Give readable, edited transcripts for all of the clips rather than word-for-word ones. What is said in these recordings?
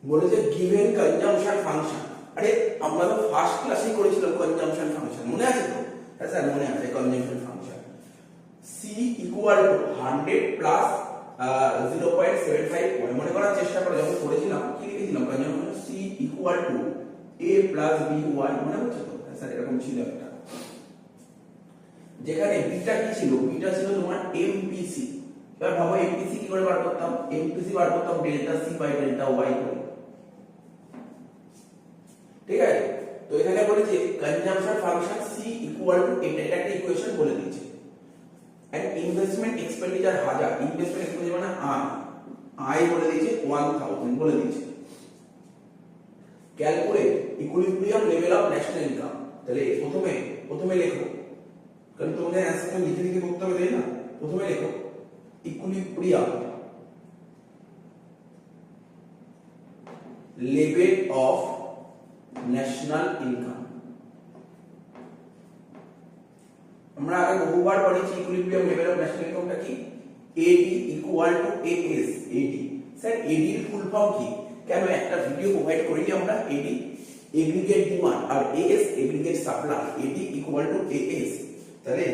বলেছে given consumption function. আরে আমরা তো ফার্স্ট ক্লাসেই করেছিলাম কনজাম্পশন ফাংশন, মনে আছে তো? হ্যাঁ স্যার মনে আছে, consumption function c equal to 100 plus 0.75 মনে করার চেষ্টা করে যখন করেছিলাম কি লিখেছিলাম consumption c equal two a plus b y, মনে হচ্ছে তো? হ্যাঁ স্যার এরকম ছিল একটা, যেখানে বিটা কি ছিল, বিটা ছিল তোমার এমপিসি। এবার ভাবো এমপিসি কি করে বার করতাম, এমপিসি বার করতাম delta C by delta Y করে, ঠিক আছে? তো এখানে বলেছে consumption function c equal to এটা একটা ইকুয়েশন বলে দিয়েছে। And investment expenditure 1000, investment expenditure মানে আই বলে দিয়েছে 1000 বলে দিয়েছে। Calculate equilibrium level of national income. তাহলে প্রথমে লেখো, কারণ তোমাদের অ্যান্সারটা লিখে লিখে করতে হবে তাই না? প্রথমে লেখো equilibrium level of national income. আমরা আগে বহুবার পড়েছি ইকুইলিব্রিয়াম লেভেল অফ ন্যাশনাল ইনকামটা কি, AD equal to AS. AD sir AD এর ফুল ফর্ম কি? কেন একটা ভিডিও প্রোভাইড করেছি আমরা, এডি এগ্রিগেট ডিমান্ড আর AS aggregate supply, AD equal to AS. তাহলে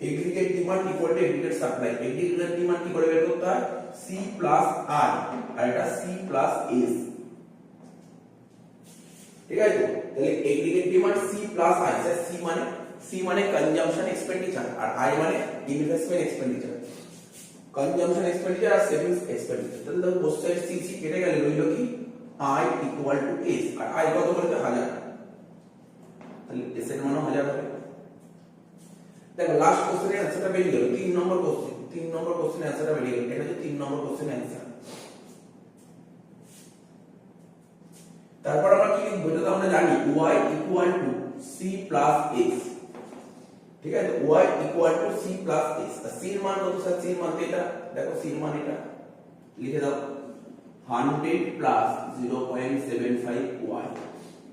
aggregate demand equal to aggregate supply, aggregate demand কি করে বের করতে হয়, সি প্লাস আই আর এটা সি প্লাস এস, ঠিক আছে? তাহলে aggregate demand C plus I, sir C মানে কনজাম্পশন এক্সপেন্ডিচার আর আই মানে ইনভেস্টমেন্ট এক্সপেন্ডিচার, কনজাম্পশন এক্সপেন্ডিচার আর সেভিংস এক্সপেন্ডিচার। তাহলে দেখো বোথ সাইড সি সি কেটে গেলে রইল কি আই ইকুয়াল টু এস, আর আই কত বলতে 1000, তাহলে এস এর মান 1000 হবে। দেখো লাস্ট কোশ্চেনের অ্যানসারটা বেরিয়ে গেল, 3 নম্বর কোশ্চেনের অ্যানসারটা বেরিয়ে গেল। এটা হচ্ছে 3 নম্বর কোশ্চেনের অ্যানসার। তারপর আমরা কি লিখব, এটা তো আমরা জানি y equal to c plus x, ঠিক আছে? y equal to c plus x। আর c এর মান কত স্যার? c এর মান এটা দেখো, c এর মান এটা লিখে দাও 100 প্লাস 0.75 y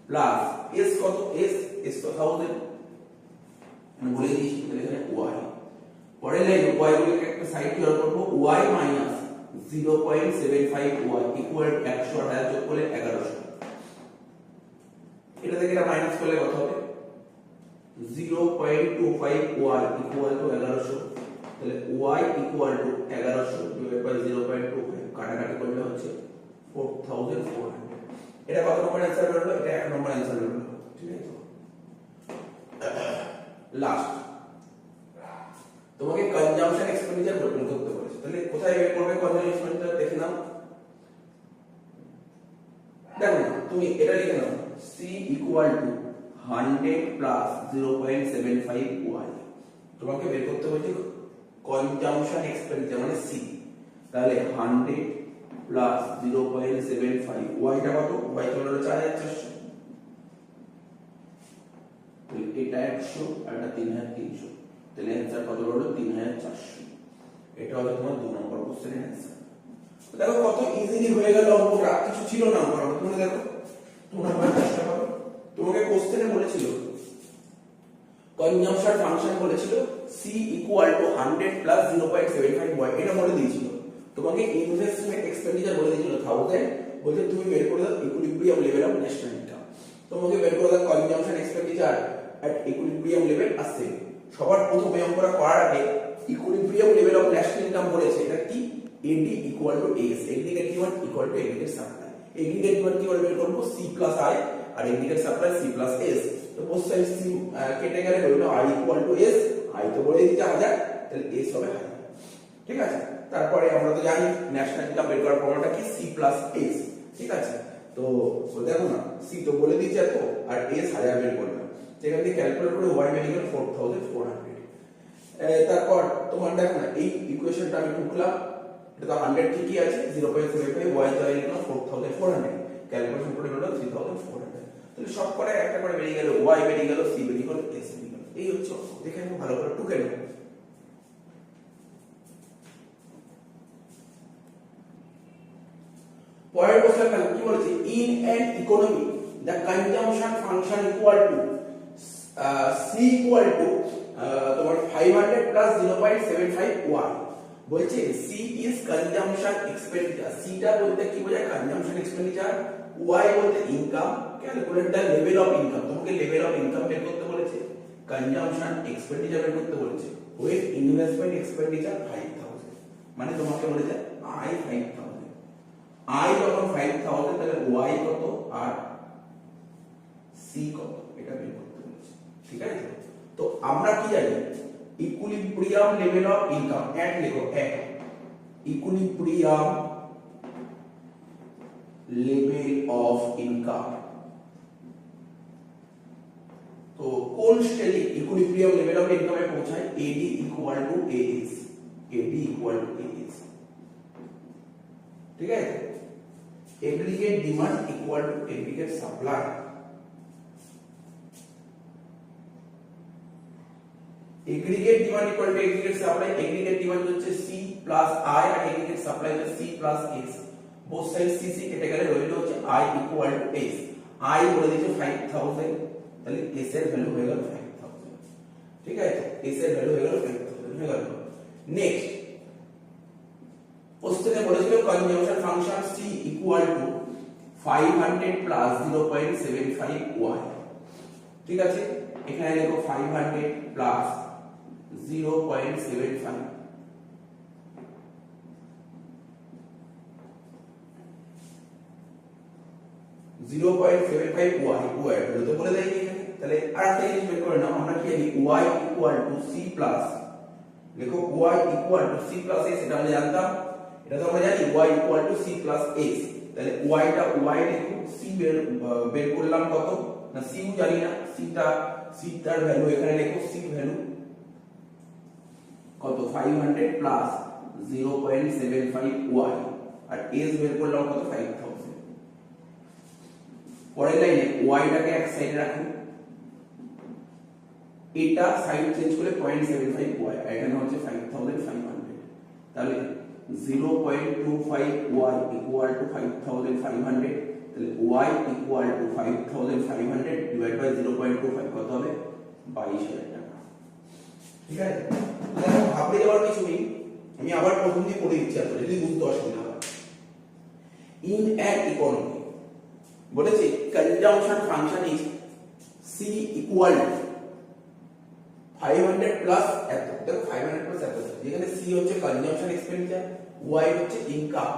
প্লাস s কত, s তো 1000 আমি বলে দিয়েছি, তাহলে এখানে y। পরের লাইনে y গুলোকে একটা সাইড কি করব, y মাইনাস 0.75 y ইকুয়াল 100 আর 1000 যোগ করলে 1100। এটা থেকে এটা মাইনাস করলে কত হবে, 0.25 y ইকুয়াল টু 1100। তাহলে y equal to 1100 divide by 0.25 কাটাকাটি করলে হচ্ছে 4400। এটা কত নম্বর অ্যানসার বের হলো? এটা 1 নম্বর অ্যানসার বের হলো, ঠিক আছে? লাস্ট তোমাকে কনজাম্পশন এক্সপেন্ডিচার বের করতে বলেছে, তাহলে কোথায় বের করবে কনজাম্পশন এক্সপেন্ডিচার দেখে নাও। দেখো তুমি এটা লিখে নাও c equal to 100 plus 0.75 y, তোমাকে বের করতে বলছে কনজাম্পশন এক্সপেন্ডিচার মানে c। তাহলে 100 প্লাস 0.75 y টা কত, y টা হলো 4400, তাহলে এটা 100 আর এটা 3300, তাহলে অ্যানসার কত হলো 3400। এটা হলো তোমার 2 নম্বর কোশ্চেনের অ্যানসার। দেখো কত ইজিলি হয়ে গেল অঙ্কটা, কিছু ছিল না অঙ্কটা। তুমি দেখো তোমরা চেষ্টা করো, তোমাকে কোশ্চেনে বলেছিল কনজাম্পশন ফাংশন বলেছিল c equal to 100 plus 0.75 y, এটা বলে দিয়েছিল। তোমাকে ইনভেস্টমেন্ট এক্সপেন্ডিচার বলে দিয়েছিল 1000, বলতে তুমি বের করে দাও equilibrium level of national income. তোমাকে বের করে দাও কনজাম্পশন এক্সপেন্ডিচার এট ইকুইলিব্রিয়াম লেভেল আসছে। সবার প্রথমে অঙ্কটা করার আগে equilibrium level of national income বলেছে, এটা কি AD equal to AS, aggregate demand equal to aggregate supply, aggregate demand কি বের করব, C plus I R aggregate supply C plus S। তো both sides C কেটে গেলে হলো I equal to S, I তো বলে দিতে 1000, তাহলে S হবে 1000, ঠিক আছে? তারপরে আমরা তো জানি ন্যাশনাল ইনকাম বের করার ফর্মুলাটা কি C plus S, ঠিক আছে? তো দেখো না C তো বলে দিয়েছে এত আর S 1000 বের করলাম, সেখান থেকে ক্যালকুলেট করে y বের গেল 4400। তারপর তোমার দেখো না এই ইকুয়েশনটা আমি ঢুকলাম, এটা তো 100 ঠিকই আছে, 0.75 y তো লিখলাম 4400, ক্যালকুলেশন করে হলো 3400। তাহলে সব করে একটা করে বেরিয়ে গেল, y বেরিয়ে গেল, c বেরিয়ে গেল, s বেরিয়ে গেল। এই হচ্ছে দেখে একটু ভালো করে টুকে নাও। পরের প্রশ্নটা কি বলেছে, in an economy the consumption function equal to c equal two তোমার 500 প্লাস 0.75 y। বলছে c is consumption expenditure, c টা বলতে কি বোঝায়, কনজাম্পশন এক্সপেন্ডিচার, ওয়াই বলতে income, calculate the level of income, তোমাকে লেভেল অফ ইনকাম বের করতে বলেছে, কনজাম্পশন এক্সপেন্ডিচার বের করতে বলেছে, উইথ ইনভেস্টমেন্ট এক্সপেন্ডিচার 5000, মানে তোমাকে বলেছে আই 5000, আই যখন 5000 তাহলে ওয়াই কত আর সি কত এটা বের করতে বলেছে, ঠিক আছে। তো আমরা কি জানি, equilibrium level of income, at লিখো, at equilibrium level of income, তো কোন স্টেজে ইকুইলিব্রিয়াম লেভেল অফ ইনকামে পৌঁছায়, AD equal to AS, AD equal to AS, ঠিক আছে। Aggregate demand equal to aggregate supply, aggregate demand equal to aggregate supply, aggregate demand হচ্ছে C plus I আর aggregate supply হচ্ছে C plus S, both sides C C কেটে গেলে রইল হচ্ছে I equal to S, I বলে দিয়েছে 5000, তাহলে এস এর ভ্যালু হয়ে গেল 5000, ঠিক আছে, এস এর ভ্যালু হয়ে গেল 5000 হয়ে গেল। নেক্সট কোশ্চেনে বলেছিল consumption function C equal to 500 plus 0.75 Y, ঠিক আছে, এখানে দেখো 500 প্লাস 0.75, ওয়াই তো বলে দেয় এখানে, তাহলে আরেকটা জিনিস বের করে নাও, আমরা কি জানি Y equal to C plus, দেখো Y equal to C plus S, এটা আমরা জানতাম, এটা তো আমরা জানি Y equal to C plus S, তাহলে ওয়াইটা ওয়াই লিখো, সি বের করলাম কত না, সিও জানি না, সিটার ভ্যালু এখানে লিখো, সি ভ্যালু কত 500 প্লাস 0.75 ওয়াই আর এস বের করলাম কত 5000। পরের লাইনে ওয়াইটাকে এক সাইডে রাখো, এটা সাইড চেঞ্জ করে 0.75 ওয়াই আর এখানে হচ্ছে 5500, তাহলে 0.25 ওয়াই ইকুয়াল টু 5500, তাহলে Y equal to 5500 divide by 0.25 কত হবে 22000 টাকা, ঠিক আছে। দেখো ভাবতে যাওয়ার কিছু নেই, আমি আবার প্রথম দিয়ে পড়ে দিচ্ছি, আসলে যদি বুঝতে অসুবিধা হয়। ইন অ্যান ইকোনমি বলেছে consumption function is C equal to 500 plus এত, দেখো 500 প্লাস এত, যেখানে সি হচ্ছে কনজাম্পশন এক্সপেন্ডিচার, ওয়াই হচ্ছে ইনকাম,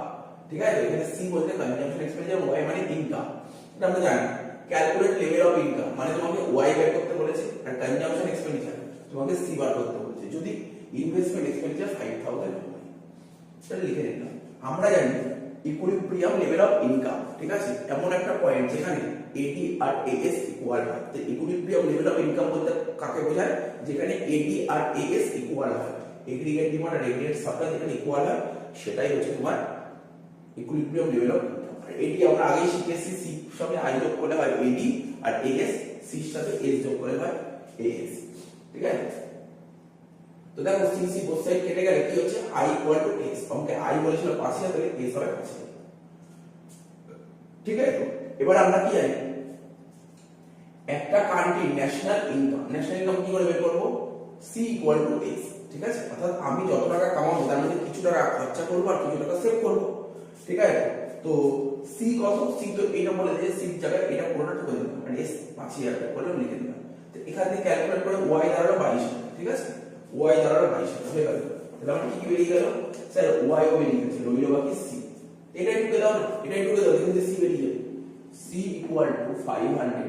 ঠিক আছে, এখানে সি বলতে কনজাম্পশন এক্সপেন্ডিচার, ওয়াই মানে ইনকাম, এটা আমরা জানি। ক্যালকুলেট লেভেল অফ ইনকাম মানে তোমাকে ওয়াই বের করতে বলেছে আর কনজাম্পশন এক্সপেন্ডিচার তোমাকে সি বার করতে বলেছে, যদি ইনভেস্টমেন্ট এক্সপেন্ডিচার 5000 হয়, সেটা লিখে নিলাম। আমরা জানি ইকুইলিব্রিয়াম লেভেল অফ ইনকাম, ঠিক আছে, এমন একটা পয়েন্ট যেখানে এডি আর এএস ইকুয়াল হয়, তো ইকুইলিব্রিয়াম লেভেল অফ ইনকাম বলতে কাকে বোঝায়, যেখানে এডি আর এএস ইকুয়াল হয়, এগ্রিগেট ডিমান্ড আর এগ্রিগেট সাপ্লাই যেখানে ইকুয়াল হয়, সেটাই হচ্ছে তোমার ইকুইলিব্রিয়াম লেভেল অফ ইনকাম। আর এডি আমরা আগেই শিখেছি, সি সঙ্গে আই যোগ করলে হয় এডি আর এএস, সি এর সাথে এস যোগ করলে হয় এএস, ঠিক আছে। তো দেখো সি সি বোথ সাইড কেটে গেলে কি হচ্ছে আই ইকুয়াল টু এস, আমাকে আই বলেছিল 5000 তাহলে এস হবে 5000, ঠিক আছে। তো এবার আমরা কি জানি, একটা কান্ট্রি ন্যাশনাল ইনকাম কি করে বের করব, সি ইকুয়াল টু এস, ঠিক আছে, অর্থাৎ আমি যত টাকা কামাবো তার মধ্যে কিছু টাকা খরচা করব আর কিছু টাকা সেভ করব, ঠিক আছে। তো সি কত, সি তো এটা বলে যে সি জায়গায় এটা পুরোটা করে দিলাম আর এস 5000 টাকা করে লিখে দিলাম, তো এখান থেকে ক্যালকুলেট করে ওয়াই দাঁড়ালো 22000, ঠিক আছে, ওয়াই দাঁড়ালো 22000 হয়ে গেল। তাহলে আমার কি বেরিয়ে গেল, স্যার ওয়াই ও বেরিয়ে গেছে, রইল বাকি সি, এটা টুকে দাও না, এটা টুকে দাও, কিন্তু সি বেরিয়ে যাবে, C equal to 500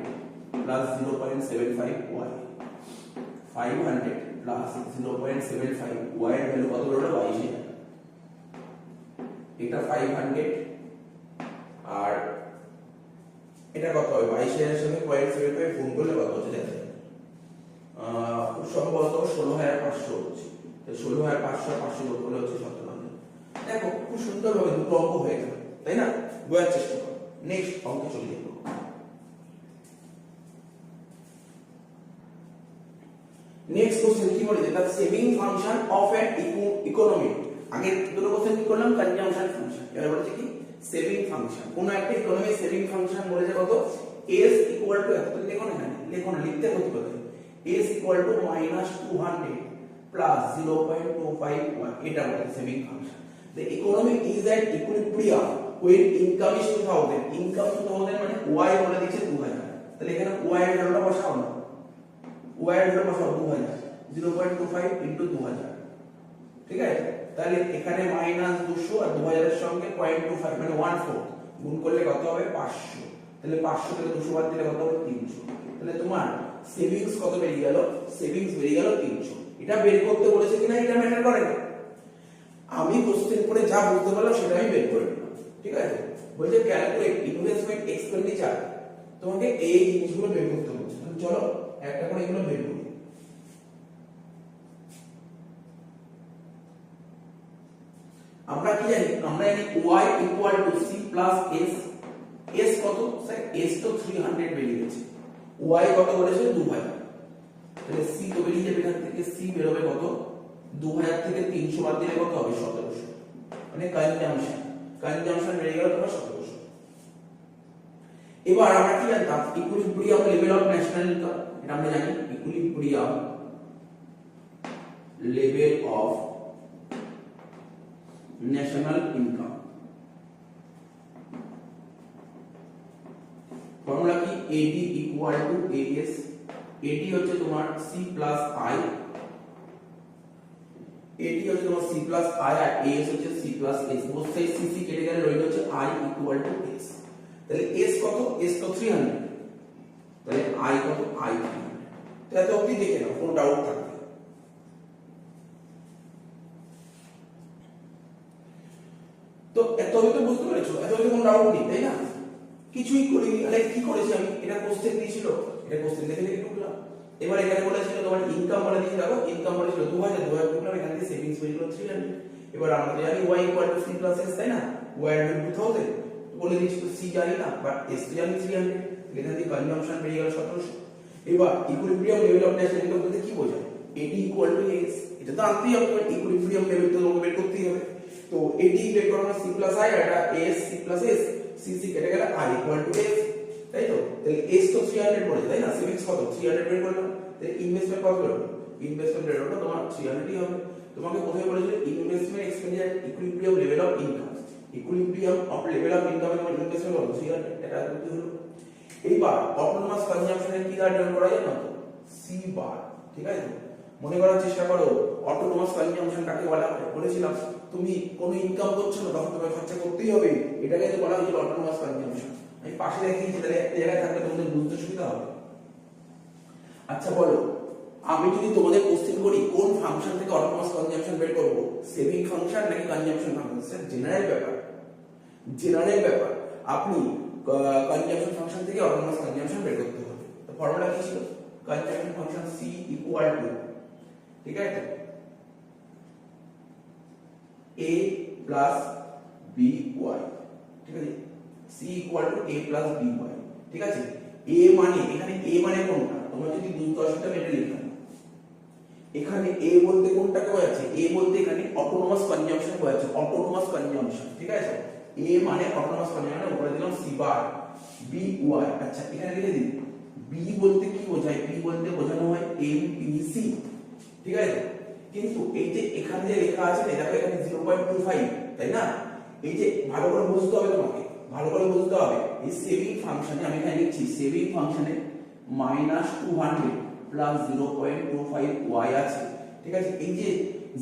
plus 0.75 Y, 500 plus 0.75 Y এর ভ্যালু কত হলো 22000, এটা 500 আর এটা কত হবে 22000 এর সঙ্গে 0.75 গুণ করলে কত হচ্ছে দেখো, খুব সম্ভবত 16500 হচ্ছে, তো 16500 500 যোগ করলে হচ্ছে 17000। দেখো খুব সুন্দরভাবে দুটো অঙ্ক হয়ে গেল, তাই না, বোঝার চেষ্টা করো। নেক্সট অঙ্কে চলে যাব। নেক্সট কোশ্চেন কি বলেছে, the saving function of an economy, আগে দুটো কোশ্চেন কি করলাম, কনজাম্পশন ফাংশন, এবার বলেছে কি সেভিং ফাংশন, কোন একটা ইকোনমি সেভিং ফাংশন বলেছে কত, s ইকুয়াল টু এত, লেখো না, লেখো না, লিখতে কত কত, s ইকুয়াল টু -200 প্লাস 0.25 এটা বলে saving function. The economy is at equilibrium when income is 2000, income 2000 মানে y বলে দিয়েছে 2000, তাহলে এখানে y এর ভ্যালুটা বসাও না, y এর ভ্যালু বসাও 2000, 0.25 into 2000, ঠিক আছে? তাহলে এখানে মাইনাস 200 আর 2000 এর সঙ্গে 0.25 মানে 1/4 গুণ করলে কত হবে 500, তাহলে 500 থেকে 200 বাদ দিলে কত হবে 300, তাহলে তোমার সেভিংস কত বেরিয়ে গেল? সেভিংস বেরিয়ে গেল 300। এটা বের করতে বলেছে কিনা এটা ম্যাটার করে না, আমি কোশ্চেন করে যা বুঝতে পারলাম সেটা আমি বের করে নিলাম, ঠিক আছে? বলছে ক্যালকুলেট ইনভেস্টমেন্ট এক্সপেন্ডিচার, তোমাকে এই জিনিসগুলো বের করতে বলছে। চলো একটা করে এগুলো বের করি। আমরা কি জানি? আমরা জানি y ইকুয়াল টু c প্লাস s, s কত? স্যার s তো 300 বেরিয়ে গেছে, y কত বলেছে 2000, তাহলে c তো বেরিয়ে যাবে, এখান থেকে c বেরোবে কত? 2000 থেকে 300 বাদ দিলে কত হবে? 1700, মানে কনজাম্পশন বেরিয়ে গেল তোমার 1700। এবার আমরা কি জানতাম? Equilibrium level of national income, এটা আমরা জানি equilibrium level of national income, formula কি? AD equal to AS, AD হচ্ছে তোমার C প্লাস I, AD হচ্ছে তোমার C প্লাস I আর AS হচ্ছে C প্লাস S, both side CC কেটে গেলে রইল হচ্ছে I ইকুয়াল টু S, তাহলে S কত? S তো 300, তাহলে I কত? I 300। তো এত অবধি দেখে নাও, কোনো ডাউট থাকবে? তো এত অবধি তো বুঝতে পেরেছো, এত অবধি কোনো ডাউট নেই, তাই না? কিছুই করিনি, আরে কি করেছি আমি? এটা কোশ্চেন দিয়েছিল, এটা কোশ্চেন দেখে দেখে ঢুকলাম। এবার এখানে বলেছিল তোমার ইনকাম বলে দিয়েছিল, দেখো ইনকাম বলেছিল 2000, 2000 ঢুকলাম, এখান থেকে সেভিংস বেরিয়ে গেল 300। এবার আমরা তো জানি y ইকুয়াল টু c প্লাস s, তাই না? y এর ভ্যালু 2000 বলে দিয়েছিল, c জানি না বাট s তো জানি 300, এখান থেকে কনজাম্পশন বেরিয়ে গেল 1700। এবার equilibrium level of national income বলতে কি বোঝায়? AD ইকুয়াল টু s, এটা তো আনতেই হবে, ইকুইলিব্রিয়াম লেভেল তো তোমাকে বের করতেই হবে। তো AD বের করা c প্লাস i, আর এটা s c প্লাস s, c কেটে গেলে i ইকুয়াল টু s, তাই তো? তাহলে s তো 300 পড়ে, তাই না? সেভিংস কত? 300 বের করলাম, তাহলে ইনভেস্টমেন্ট কত বের হবে? ইনভেস্টমেন্ট বের হবে তোমার 300ই হবে। তোমাকে প্রথমে বলেছিল investment expenditure equilibrium level of income, equilibrium of level of income তোমার ইনভেস্টমেন্ট কত? 300, এটা করতে হলো। এইবার অটোনোমাস কনজাম্পশনের কি দ্বারা ডিনোট করা যায় না? তো c বার, ঠিক আছে? মনে করার চেষ্টা করো অটোনোমাস কনজাম্পশন কাকে বলা হয়? বলেছিলাম তুমি কোনো ইনকাম করছো না তখন তোমার খরচা করতেই হবে, এটাকে তো বলা হয়েছিল অটোনোমাস কনজাম্পশন। আমি পাশে দেখিয়েছি, তাহলে একটা জায়গায় থাকলে তোমাদের বুঝতে সুবিধা হবে। আচ্ছা বলো, আমি যদি তোমাদের কোশ্চেন করি কোন ফাংশন থেকে অটোনোমাস কনজাম্পশন বের করব, সেভিং ফাংশন নাকি কনজাম্পশন ফাংশন? স্যার জেনারেল ব্যাপার, জেনারেল ব্যাপার, আপনি কনজাম্পশন ফাংশন থেকে অটোনোমাস কনজাম্পশন বের করতে হবে। তো ফর্মুলা কি ছিল? Consumption function c equal two, ঠিক আছে, a প্লাস by, ঠিক আছে? c equal two a plus by, ঠিক আছে? a মানে এখানে a মানে কোনটা? তোমরা যদি বুঝতে অসুবিধা এটা লিখবে, এখানে a বলতে কোনটাকে বোঝাচ্ছে? a বলতে এখানে অটোনোমাস কনজাম্পশন বোঝাচ্ছে, অটোনোমাস কনজাম্পশন, ঠিক আছে? a মানে অটোনোমাস কনজাম্পশন, উপরে দিলাম c বার by। আচ্ছা এখানে লিখে দিই b বলতে কি বোঝায়? b বলতে বোঝানো হয় MPC, ঠিক আছে? কিন্তু এই যে এখানে যে লেখা আছে না, দেখো এখানে 0.25, তাই না? এই যে ভালো করে বুঝতে হবে, তোমাকে ভালো করে বুঝতে হবে। এই সেভিং ফাংশনে আমি এখানে লিখছি সেভিং ফাংশনে -200 প্লাস 0.25y আছে, ঠিক আছে? এই যে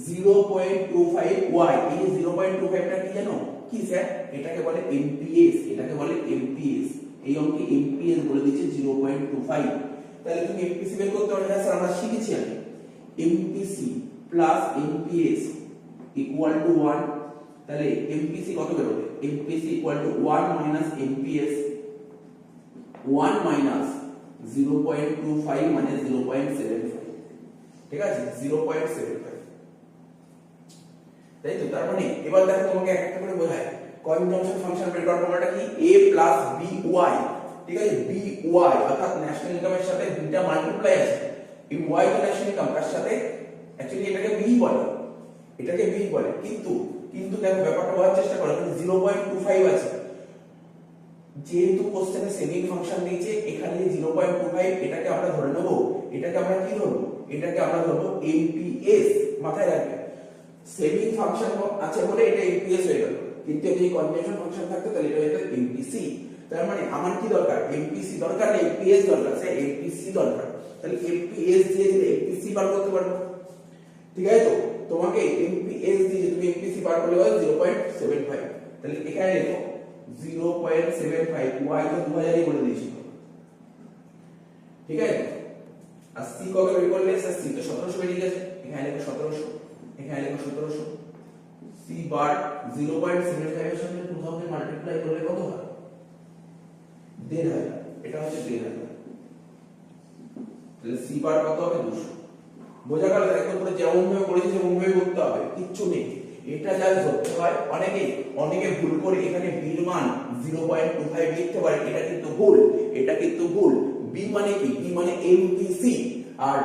0.25y, এই যে 0.25 টা কি জানো কি স্যার? এটাকে বলে MPS, এটাকে বলে MPS। এই অঙ্কে MPS বলে দিয়েছে 0.25। তাহলে তুমি MPC বের করতে পারবে না স্যার, আমরা শিখেছি আগে MPC plus MPS equal to 1, তাহলে MPC কত বের হবে? MPC equal to 1 minus MPS, 1 minus 0.25 মানে 0.75, ঠিক আছে? 0.75, তাই তো? তার মানে এবার দেখো তোমাকে এক একটা করে বোঝায়। কনজাম্পশন ফাংশন বের করার ফর্মুলাটা কি? a প্লাস by, ঠিক আছে? by অর্থাৎ ন্যাশনাল ইনকামের সাথে দুইটা মাল্টিপ্লাই আছে, এই y তো ন্যাশনাল ইনকাম, তার সাথে অ্যাকচুয়ালি এটাকে b বলে, এটাকে b বলে, কিন্তু দেখো ব্যাপারটা বোঝার চেষ্টা করো, এখানে 0.25 আছে, যেহেতু কোশ্চেনে সেভিং ফাংশন দিয়েছে, এখানে যে 0.25 এটাকে আমরা ধরে নেব, এটাকে আমরা কি ধরব? এটাকে আমরা ধরব MPS। মাথায় রাখবে সেভিং ফাংশন আছে বলে এটা MPS হয়ে গেল, কিন্তু যদি কনজাংশন ফাংশন থাকতো তাহলে এটা হতো এমপিসি। তার মানে আমার কি দরকার, এমপিসি দরকার না এমপিএস দরকার, স্যার এমপিসি দরকার। তাহলে এমপিএস দিয়ে দিলে এমপিসি বার করতে পারবো, ঠিক আছে? তো তোমাকে এমপিএস দিয়ে তুমি এমপিসি বার করলে হয় 0.75, তাহলে এখানে লিখো 0.75, ওয়াই তো 2000ই বলে দিয়েছিল, ঠিক আছে? আর সি কত বের করলে, স্যার সি তো 1700 বেরিয়ে গেছে, এখানে লিখো 1700, এখানে লিখো 1700। সি বার 0.75 এর সাথে 2000 মাল্টিপ্লাই করলে কত হয়, 1500, এটা হচ্ছে 1500। তাহলে সি বার কত হবে, 200। বোঝা গেল? একদম পুরো যেমন ভাবে করেছি সেমন ভাবে করতে হবে, কিচ্ছু নেই। এটা যা ধরতে হয়, অনেকে ভুল করে এখানে বি এর মান 0.25 লিখতে পারে, এটা কিন্তু ভুল, এটা কিন্তু ভুল। বি মানে কি, বি মানে এমপিসি, আর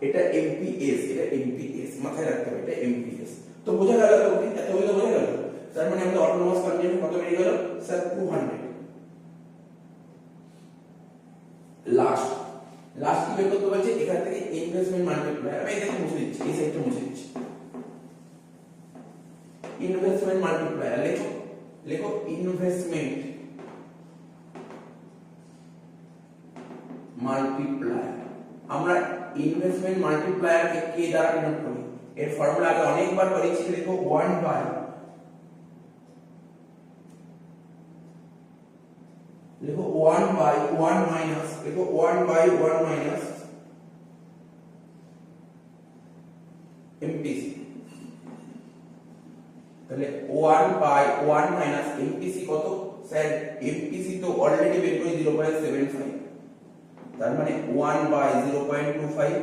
এটা এমপিএস, এটা এমপিএস মাথায় রাখতে হবে, এটা এমপিএস। তো বোঝা গেল? এত বোঝা গেল? তার মানে আমাদের অটোনোমাস কনজাংশন কত বেরিয়ে গেল, স্যার 200। লাস্ট কি বের করতে বলছে, এখান থেকে ইনভেস্টমেন্ট মাল্টিপ্লায়ার, আমি এখানে মুছে দিচ্ছি, এই সাইডটা মুছে দিচ্ছি। ইনভেস্টমেন্ট মাল্টিপ্লায়ার লেখো ইনভেস্টমেন্ট মাল্টিপ্লায়ার। আমরা ইনভেস্টমেন্ট মাল্টিপ্লায়ার কে কে দ্বারা ডিনোট করি, এর ফর্মুলা আগে অনেকবার করেছি, লেখো 1 বাই লেখো 1 বাই 1 মাইনাস, লেখো 1 বাই 1 মাইনাস এমপিসি। তাহলে 1 বাই 1 মাইনাস এমপিসি কত, স্যার এমপিসি তো অলরেডি বের করে 0.75, তার মানে 1 বাই 0.25,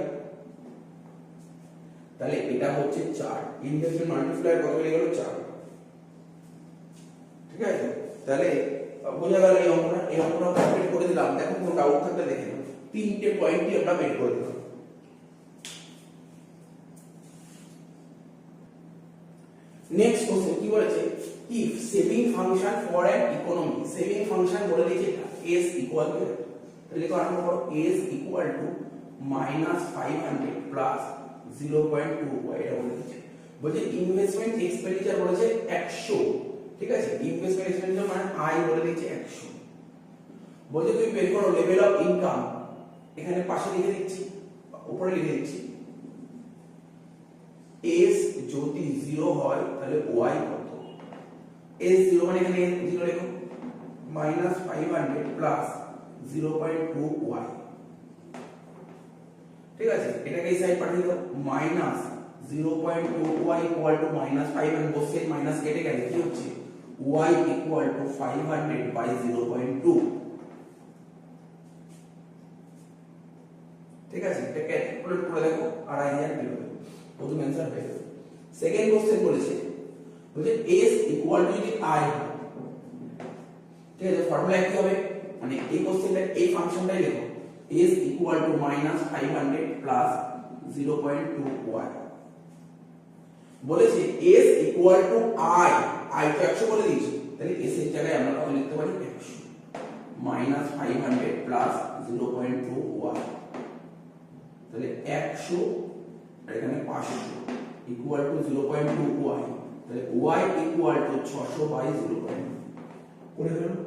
তাহলে এটা হচ্ছে 4। ইনভেস্টমেন্ট মাল্টিপ্লায়ার কত বেরিয়ে গেল, 4, ঠিক আছে? তাহলে বোঝা গেল? এই অঙ্কটা কমপ্লিট করে দিলাম। দেখো কোনো ডাউট থাকলে দেখে নাও, 3টে পয়েন্টই আমরা বের করে দিলাম। নেক্সট কোশ্চেন কি বলেছে, if saving function for an economy, saving function বলে দিয়েছে s ইকুয়াল টু, তাহলে লিখো আরম্ভ করো, s ইকুয়াল টু -500 প্লাস 0.2 এটা বলে দিয়েছে। বলছে ইনভেস্টমেন্ট এক্সপেন্ডিচার বলেছে 100, ঠিক আছে? ইনভেস্টমেন্ট এক্সপেন্ডিচার মানে আই বলে দিয়েছে 100। বলছে তুমি বের করো লেভেল অফ ইনকাম, এখানে পাশে লিখে দিচ্ছি, উপরে লিখে দিচ্ছি, s যদি 0 হয় তাহলে y কত, s 0 মানে এখানে 0 লেখো, -500 প্লাস 0.2y, ঠিক আছে? এটাকে এই সাইড পাঠিয়ে দাও, -0.2y ইকুয়াল টু -500, বসে মাইনাস কেটে গেলে কি হচ্ছে, y ইকুয়াল টু 500 বাই 0.2, ঠিক আছে? এটা ক্যালকুলেট করে দেখো, আর আইডিয়া পেয়ে যাবে, প্রথম অ্যানসার পেয়ে যাবে। সেকেন্ড কোশ্চেন বলেছে s ইকুয়াল টু যদি i, ঠিক আছে? ফর্মুলা কি হবে, মানে এই কোশ্চেনটা এই ফাংশনটাই লেখো, s equal to -500 plus 0.2y। বলেছে s ইকুয়াল টু i তো 100 বলে দিয়েছি, তাহলে s এর জায়গায় আমরা কত লিখতে পারি, 100 -500 প্লাস 0.2y, তাহলে 100 আর এখানে 500 ইকুয়াল টু 0.2y, তাহলে y ইকুয়াল টু 600 বাই 0.2 করে ফেলো।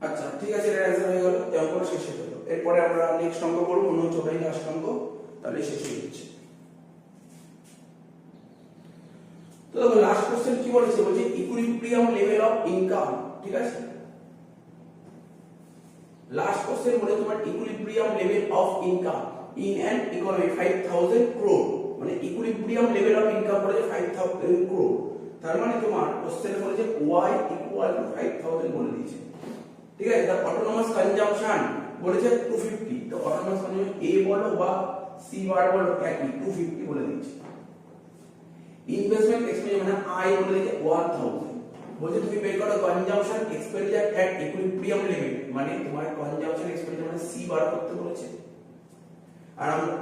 আচ্ছা ঠিক আছে, এর অ্যানসার হয়ে গেল, এই অঙ্কটা শেষ হয়ে গেল। এরপরে আমরা নেক্সট অঙ্ক করব, মনে হচ্ছে ওটাই লাস্ট অঙ্ক, তাহলে শেষ হয়ে যাচ্ছে। তো দেখো লাস্ট কোশ্চেন কি বলেছে, বলছে ইকুইলিব্রিয়াম লেভেল অফ ইনকাম, ঠিক আছে? লাস্ট কোশ্চেন বলে তোমার equilibrium level of income in an economy 5000 crore, মানে ইকুইলিব্রিয়াম লেভেল অফ ইনকাম বলেছে 5000 ক্রোর। তার মানে তোমার কোশ্চেনে বলেছে y ইকুয়াল টু 5000 বলে দিয়েছে। ঠিক আছে, তার অটোনোমাস কনজাম্পশন বলেছে 250, তো অটোনোমাস কনজাম্পশন এ বলো বা সি বার বলো একই 250 বলে দিচ্ছি। ইনভেস্টমেন্ট এক্সপেন্ডিচার মানে আই বলে দিয়েছে 1000, বলছে তুমি বের করো কনজাম্পশন এক্সপেন্ডিচার এট ইকুইলিব্রিয়াম লিমিট, মানে তোমার কনজাম্পশন এক্সপেন্ডিচার মানে সি বার করতে বলেছে। আর আমরা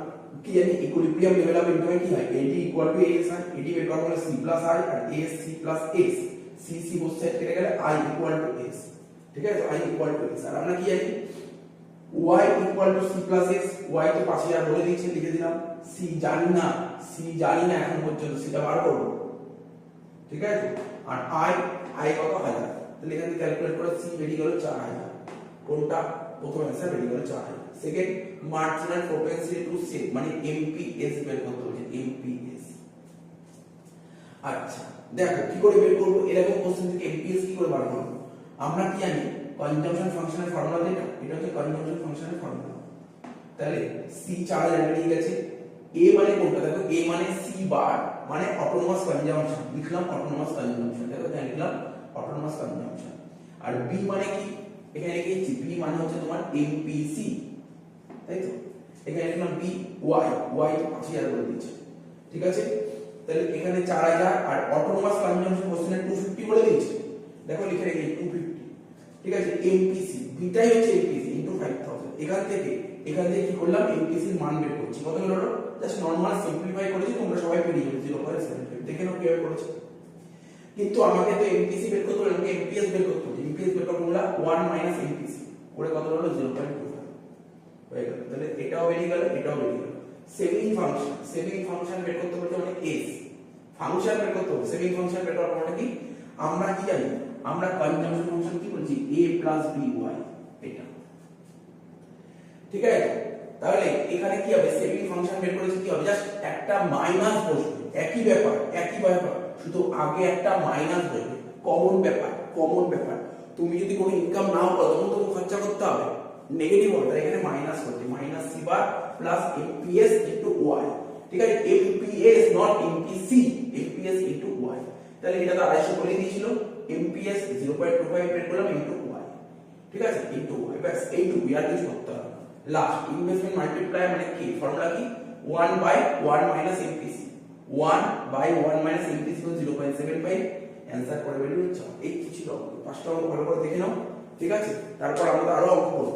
কি জানি ইকুইলিব্রিয়াম লেভেল অফ ইনকাম কি হয়, এডি ইকুয়াল টু এস হয়, এডি বের করা হলো সি প্লাস আই আর S C plus X, C C both side কেটে গেলে আই ইকুয়াল টু এস। ঠিক আছে, আই ইকুয়াল টু এস। আর আমরা কি জানি y equal to C plus X, y তো 5000 বলে দিয়েছে লিখে দিলাম, সি জানি না, এখন পর্যন্ত সেটা বার করব। ঠিক আছে, আর আই কত হাজার, তাহলে এখান থেকে ক্যালকুলেট করে সি বেরিয়ে গেল 4000, কোনটা প্রথম অ্যান্সার বেরিয়ে গেল 4000। সেকেন্ড মার্জিনাল প্রপেনসিটি টু সেভ মানে এমপিএস বের করতে হচ্ছে, এমপিএস। আচ্ছা দেখো কি করে বের করব, এরকম কোশ্চেন থেকে এমপিএস কি করে বার করব। আমরা কি জানি কনজাম্পশন ফাংশনের ফর্মুলা যেটা, এটা হচ্ছে কনজাম্পশন ফাংশনের ফর্মুলা। তাহলে সি 4000 বেরিয়ে গেছে, এ মানে কোনটা, দেখো এ মানে সি বার মানে অটোনোমাস কনজাম্পশন, লিখলাম অটোনোমাস কনজাম্পশন, দেখো এখানে লিখলাম অটোনোমাস কনজাম্পশন। আর বি মানে কি, এখানে লিখেছি বি মানে হচ্ছে তোমার এমপিসি, তাই তো, এখানে লিখলাম বি ওয়াই, ওয়াই 5000 বলে দিয়েছে। ঠিক আছে, তাহলে এখানে 4000 আর অটোনোমাস কনজাম্পশন কোশ্চেনে 250 বলে দিয়েছে, দেখো লিখে রেখে 250। ঠিক আছে, এমপিসি বিটাই হচ্ছে এমপিসি ইনটু 5000। এখান থেকে কি করলাম, এমপিসি এর মান বের করছি, কত হলো, জাস্ট নরমাল সিম্পলিফাই করেছি, তোমরা সবাই পেরিয়ে যাবে 0.75, দেখে নাও কিভাবে করেছে। কিন্তু আমাকে তো এমপিসি বের করতে হলে আমাকে এমপিএস বের করতে হবে, এমপিএস বের করার ফর্মুলা 1 মাইনাস এমপিসি করে কত হলো 0.25 হয়ে গেল। তাহলে এটাও বেরিয়ে গেল, এটাও বেরিয়ে গেল। সেভিং ফাংশন বের করতে বলতে মানে এস ফাংশন বের করতে হবে, সেভিং ফাংশন বের করার মানে কি, আমরা কি জানি, আমরা কনজাম্পশন ফাংশন কি বলছি, a প্লাস বি ওয়াই, এটা। ঠিক আছে, তাহলে এখানে কি হবে, সেভিং ফাংশন বের করেছি, কি হবে, জাস্ট একটা মাইনাস বসবে, একই ব্যাপার, শুধু আগে একটা মাইনাস বসবে, কমন ব্যাপার। তুমি যদি কোনো ইনকাম নাও করো তখন তোমাকে খরচা করতে হবে, নেগেটিভ হবে, তাই এখানে মাইনাস করতে, minus C bar plus MPS into Y. ঠিক আছে, MPS not MPC, MPS into Y. তাহলে এটা তো 250 বলে দিয়েছিল, এমপিএস 0.25 বের করলাম ইনটু ওয়াই। ঠিক আছে, ইনটু ওয়াই, বাস এইটুকু, আর কিছু করতে হবে। লাস্ট ইনভেস্টমেন্ট মাল্টিপ্লাই মানে কি, ফর্মুলা কি, 1/1 minus MPC, 1/1 minus MPC 0.75, answer করে বেরিয়ে যাচ্ছে। এই কিছু ছিল, পাঁচটা অঙ্ক ভালো করে দেখে নাও। ঠিক আছে, তারপর আমরা আরো অঙ্ক করব।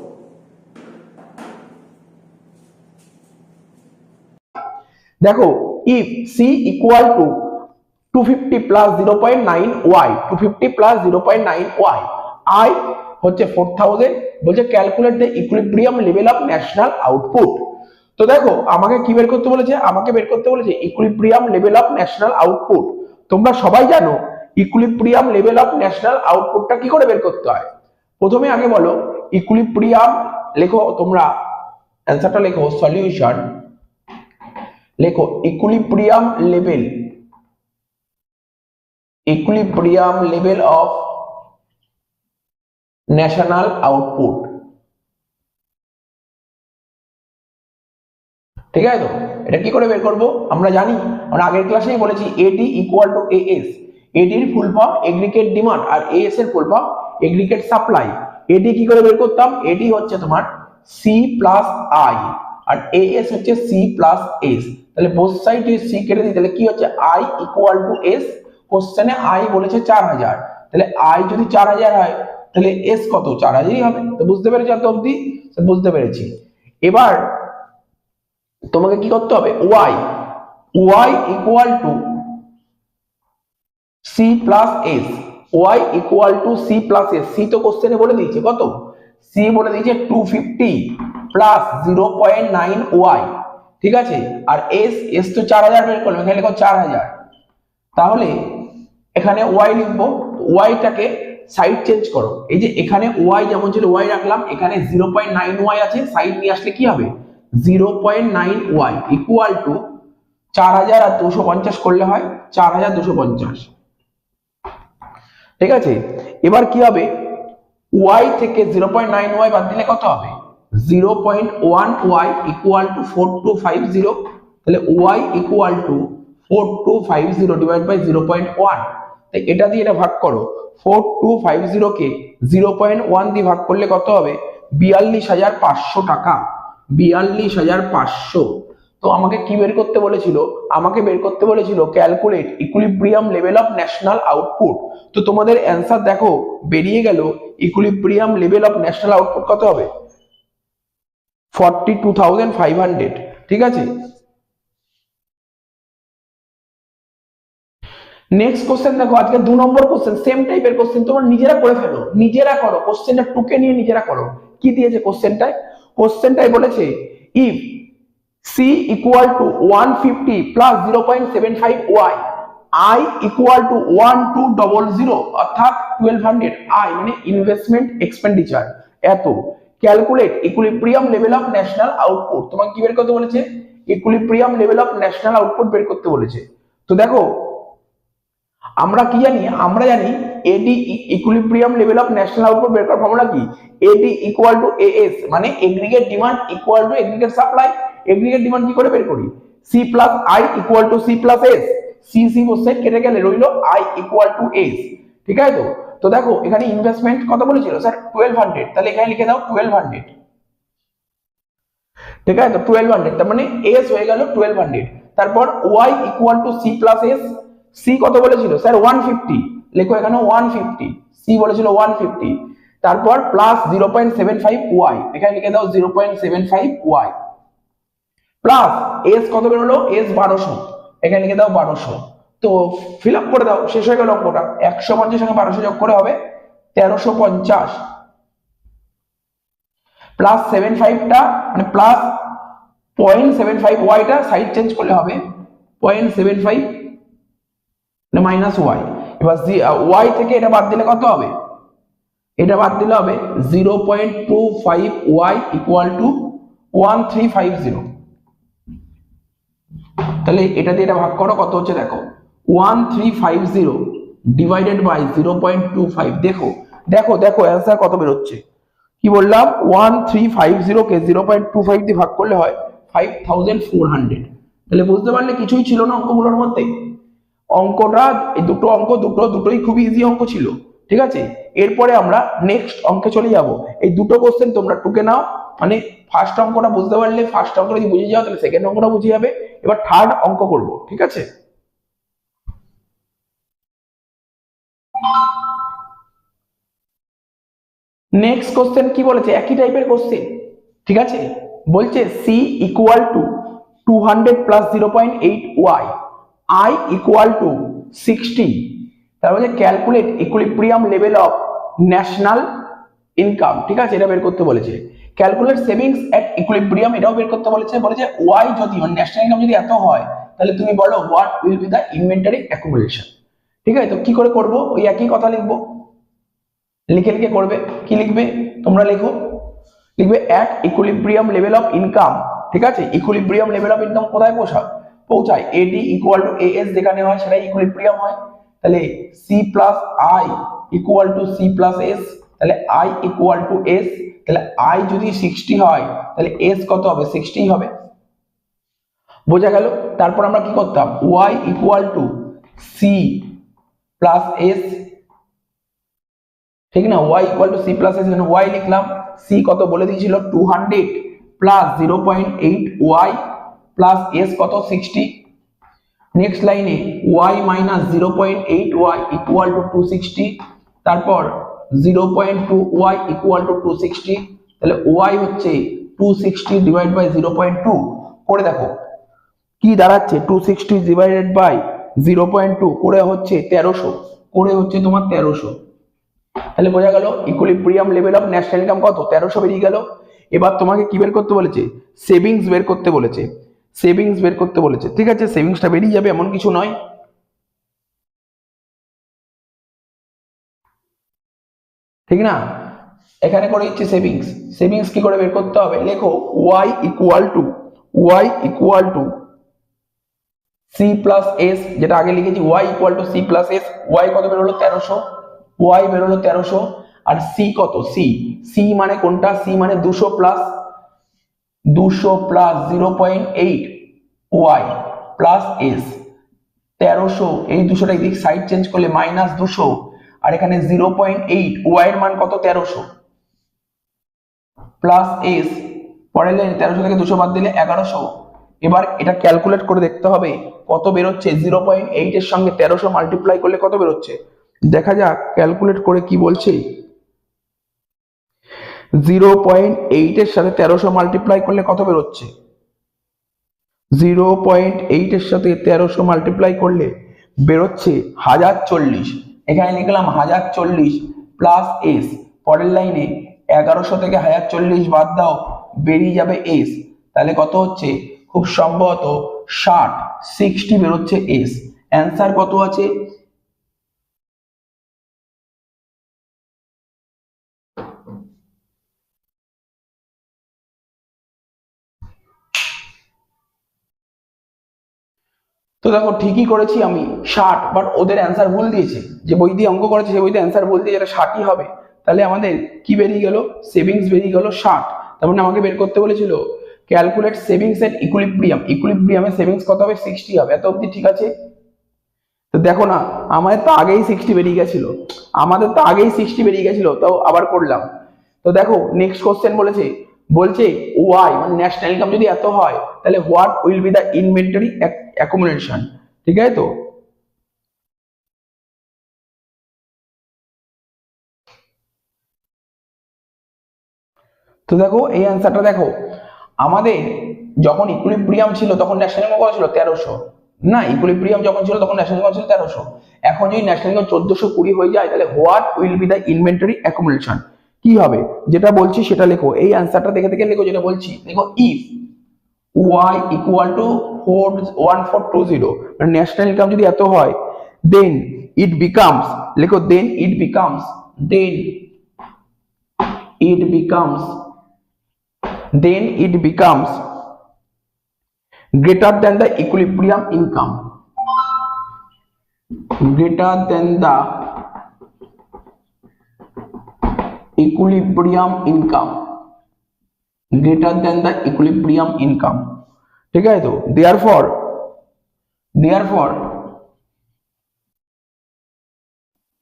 দেখো if c equal to 250 plus 0.9y, 250 plus 0.9y, I হচ্ছে 4000, বলছে calculate the equilibrium level of national output. তো দেখো আমাকে কি বের করতে বলেছে, আমাকে বের করতে বলেছে equilibrium level of national output. তোমরা সবাই জানো ইকুইলিব্রিয়াম লেভেল অফ ন্যাশনাল আউটপুটটা কি করে বের করতে হয়। প্রথমে আগে বলো ইকুইলিব্রিয়াম, লেখো তোমরা অ্যানসারটা লেখো, সলিউশন লেখো equilibrium level of national output. ঠিক আছে, তো এটা কি করে বের করব, আমরা জানি, আমরা আগের ক্লাসেই বলেছি এডি ইকুয়াল টু এএস, এডির ফুল ফর্ম এগ্রিগেট ডিমান্ড আর এএস এর full form aggregate supply. AD কি করে বের করতাম, এডি হচ্ছে তোমার সি প্লাস আই আর এএস হচ্ছে সি প্লাস এস, তাহলে বোথ সাইড যদি সি কেটে দিই তাহলে কি হচ্ছে আই ইকুয়াল টু এস। কোশ্চেনে আই বলেছে 4000, তাহলে আই যদি 4000 হয় তাহলে এস কত, 4000ই হবে। তো বুঝতে পেরেছি এত অবধি, বুঝতে পেরেছি। এবার তোমাকে কি করতে হবে, y equal to C plus S, y equal to C plus S, C তো কোশ্চেনে বলে দিয়েছে কত, সি বলে দিয়েছে 250 প্লাস 0.9y। ঠিক আছে, আর এস তো 4000 বের করলাম, এখানে লিখো 4000, তাহলে এখানে y লিখবো, yটাকে সাইড চেঞ্জ করো, এই যে এখানে y যেমন ছিল y রাখলাম, এখানে 0.9y আছে, সাইড নিয়ে আসলে কি হবে 0.9y ইকুয়াল টু 4000 আর 250 করলে হয় 4250। ঠিক আছে, এবার কি হবে, y থেকে 0.9y বাদ দিলে কত হবে 0.1y ইকুয়াল টু 4250, তাহলে y equal to 4250 divide by 0.1, তাই এটা দিয়ে এটা ভাগ করো, 4250 কে 0.1 দিয়ে ভাগ করলে কত হবে? 42,500 টাকা। 42,500। তো আমাকে কি বের করতে বলেছিল? আমাকে বের করতে বলেছিল calculate equilibrium level of national output. তো তোমাদের অ্যান্সার দেখো বেরিয়ে গেল, equilibrium level of national output কত হবে? 42,500। ঠিক আছে, নেক্সট কোশ্চেন দেখো, আজকে 2 নম্বর কোশ্চেন, সেম টাইপের কোশ্চেন, তোমরা নিজেরা করে ফেলো, নিজেরা করো কোশ্চেনটা, টুকে নিয়ে নিজেরা করো। কি দিয়েছে কোশ্চেনটায়? কোশ্চেনটাই বলেছে if C equal to 150 plus 0.75 Y, I equal to 1200, অর্থাৎ 1200, আই মানে ইনভেস্টমেন্ট এক্সপেন্ডিচার এত, calculate equilibrium level of national output. তোমাকে কি বের করতে বলেছে? Equilibrium level of national output বের করতে বলেছে। তো দেখো আমরা কি জানি? আমরা জানি AD equilibrium level of national output বের করার ফর্মুলা কি? এডি ইকুয়াল টু এএস মানে aggregate demand equal to aggregate supply. Aggregate demand কি করে বের করি? C plus I equal to C plus S. C C বসে কেটে গেলে রইলো আই ইকুয়াল টু এস। ঠিক আছে, তো দেখো এখানে ইনভেস্টমেন্ট কত বলেছিল স্যার? 1200, তাহলে এখানে লিখে দাও 1200। ঠিক আছে, তো 1200 তার মানে এস হয়ে গেল 1200। তারপর Y equal to C plus S. C কত বলেছিল স্যার? 150, লেখো এখানে 150, সি বলেছিল 150। তারপর প্লাস 0.75 ওয়াই, এখানে লিখে দাও 0.75 ওয়াই, প্লাস এস কত বেরোলো? এস 1200, এখানে লিখে দাও 1200। তো ফিল আপ করে দাও, শেষ হয়ে গেল অঙ্কটা। 150 সঙ্গে 1200 যোগ করে হবে 1350, প্লাস 75টা মানে প্লাস 0.75 ওয়াইটা সাইড চেঞ্জ করলে হবে 0.75 মাইনাস ওয়াই। এবার ওয়াই থেকে এটা বাদ দিলে কত হবে? এটা বাদ দিলে হবে 0.25 ওয়াই ইকুয়াল টু 1350। তাহলে এটা দিয়ে এটা ভাগ করো, কত হচ্ছে দেখো 1350 ডিভাইডেড বাই 0.25। দেখো দেখো দেখো অ্যান্সার কত বের হচ্ছে। কি বললাম? 1350 কে 0.25 দিয়ে ভাগ করলে হয় 5400। তাহলে বুঝতে পারলে কিছুই ছিল না অঙ্কগুলোর মধ্যে। অঙ্কটা এই দুটো অঙ্ক দুটোই খুবই ইজি অঙ্ক ছিল। ঠিক আছে, এরপরে আমরা নেক্সট অঙ্কে চলে যাব। এই দুটো কোশ্চেন তোমরা টুকে নাও, মানে ফার্স্ট অঙ্কটা বুঝতে পারলে, ফার্স্ট অঙ্ক যদি বুঝে যাও তাহলে সেকেন্ড অঙ্কটা বুঝে যাবে। এবার থার্ড অঙ্ক করব। ঠিক আছে, নেক্সট কোশ্চেন কি বলেছে? একই টাইপের কোশ্চেন। ঠিক আছে, বলছে C equal to 200 plus 0.8 Y, I equal to 60। তার মানে calculate equilibrium level of national income. ঠিক আছে, এটা বের করতে বলেছে। ক্যালকুলেট সেভিংস এট ইকুইলিব্রিয়াম, এটাও বের করতে বলেছে। বলেছে ওয়াই যদি মানে ন্যাশনাল ইনকাম যদি এত হয়, তাহলে তুমি বলো what will be the inventory accumulation. ঠিক আছে, তো কি করে করব? ওই একই কথা লিখবো, লিখে লিখে করবে। কি লিখবে? তোমরা লেখো, লিখবে at equilibrium level of income. ঠিক আছে, ইকুইলিব্রিয়াম লেভেল অফ ইনকাম কোথায় পৌঁছায়? এডি ইকুয়াল টু এএস যেখানে হয় সেটাই ইকুইলিব্রিয়াম হয়। তাহলে C plus I equal to C plus S, তাহলে আই ইকুয়াল টু এস। তাহলে আই যদি 60 হয় তাহলে এস কত হবে? 60 হবে। বোঝা গেল? তারপর আমরা কি করতাম? Y equal to C plus S. ঠিক না, y equal to C plus S, এখানে y লিখলাম। c কত বলে দিয়েছিল? 200 প্লাস 0.8 y প্লাস s কত? 60। নেক্সট লাইনে y minus 0.8 y equal two 260। তারপর 0.2 y ইকুয়াল টু 260। তাহলে y হচ্ছে 260 ডিভাইড বাই 0.2 করে দেখো কি দাঁড়াচ্ছে। 260 ডিভাইডেড বাই 0.2 করে হচ্ছে 1300, করে হচ্ছে তোমার 1300। তাহলে বোঝা গেল equilibrium level of national income কত? 1300 বেরিয়ে গেল। এবার তোমাকে কি বের করতে বলেছে? সেভিংস বের করতে বলেছে। সেভিংস বের করতে বলেছে। ঠিক আছে, সেভিংসটা বেরিয়ে যাবে, এমন কিছু নয়। ঠিক না, এখানে করে দিচ্ছি সেভিংস। সেভিংস কি করে বের করতে হবে? লেখো Y equal to C plus S, যেটা আগে লিখেছি Y equal to C plus S. Y কত বেরোলো? 1300। ওয়াই বেরোলো 1300। আর সি কত? সি মানে কোনটা? সি মানে 200 প্লাস 0.8 ওয়াই প্লাস এস। 1300, এই 200টা এদিক সাইড চেঞ্জ করলে মাইনাস 200, আর এখানে 0.8, ওয়াই এর মান কত 1300 প্লাস এস, পরের লাইনে 1300 থেকে 200 বাদ দিলে 1100। এবার এটা ক্যালকুলেট করে দেখতে হবে কত বেরোচ্ছে। 0.8 এর সঙ্গে 1300 মাল্টিপ্লাই করলে কত বেরোচ্ছে দেখা যাক ক্যালকুলেট করে কি বলছে। 0.8 এর সাথে 1300 মাল্টিপ্লাই করলে কত বেরোচ্ছে, 0.8 এর সাথে 1300 মাল্টিপ্লাই করলে বেরোচ্ছে 1040। এখানে লিখলাম 1040 প্লাস এস, পরের লাইনে 1100 থেকে 1040 বাদ দাও, বেরিয়ে যাবে এস। তাহলে কত হচ্ছে, খুব সম্ভবত 60 বেরোচ্ছে এস। অ্যান্সার কত আছে, তো দেখো ঠিকই করেছি আমি 60, বাট ওদের অ্যান্সার ভুল দিয়েছে। যে বই দিয়ে অঙ্ক করেছে সে বইতে অ্যান্সার ভুল দিয়ে, এটা 60ই হবে। তাহলে আমাদের কি বেরিয়ে গেল, সেভিংস বেরিয়ে গেল 60। তার মানে আমাকে বের করতে বলেছিল ক্যালকুলেট সেভিংস এট ইকুইলিব্রিয়াম, ইকুইলিব্রিয়ামে সেভিংস কত হবে, 60 হবে। এত অবধি ঠিক আছে। তো দেখো না, আমাদের তো আগেই 60 বেরিয়ে গেছিল, তাও আবার করলাম। তো দেখো নেক্সট কোশ্চেন বলছে ওয়াই মানে ন্যাশনাল ইনকাম যদি এত হয় তাহলে what will be the inventory accumulation, ঠিক আছে। তো দেখো এই অ্যান্সারটা দেখো, আমাদের যখন ইকুইলিব্রিয়াম ছিল তখন ন্যাশনাল ইনকাম কত ছিল 1300, না ইকুইলিব্রিয়াম যখন ছিল তখন ন্যাশনাল ইনকাম ছিল 1300। এখন যদি ন্যাশনাল ইনকাম 1420 হয়ে যায় তাহলে what will be the inventory accumulation কি হবে, যেটা বলছি সেটা লেখো। এই অ্যান্সারটা দেখে দেখে লেখো, যেটা বলছি লেখো ইফ y equal to 1420, মানে ন্যাশনাল ইনকাম যদি এত হয় then it becomes, লেখো then it becomes greater than the equilibrium income, greater than the equilibrium income, greater than the equilibrium income, ঠিক আছে। তো therefore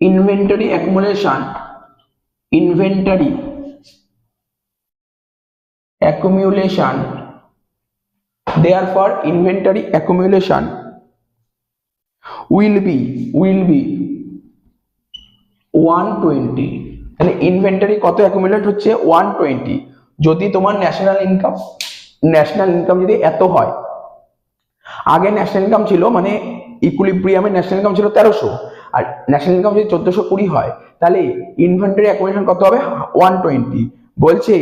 inventory accumulation therefore inventory accumulation will be 120। তাহলে inventory কত accumulate হচ্ছে 120, যদি তোমার national income যদি এত হয়। আগে ন্যাশনাল ইনকাম ছিল মানে ইকুইলিব্রিয়ামে ন্যাশনাল ইনকাম ছিল 1300, আর ন্যাশনাল ইনকাম যদি 1420 হয় তাহলে ইনভেন্টরি অ্যাকুমুলেশন কত হবে 120। বলছে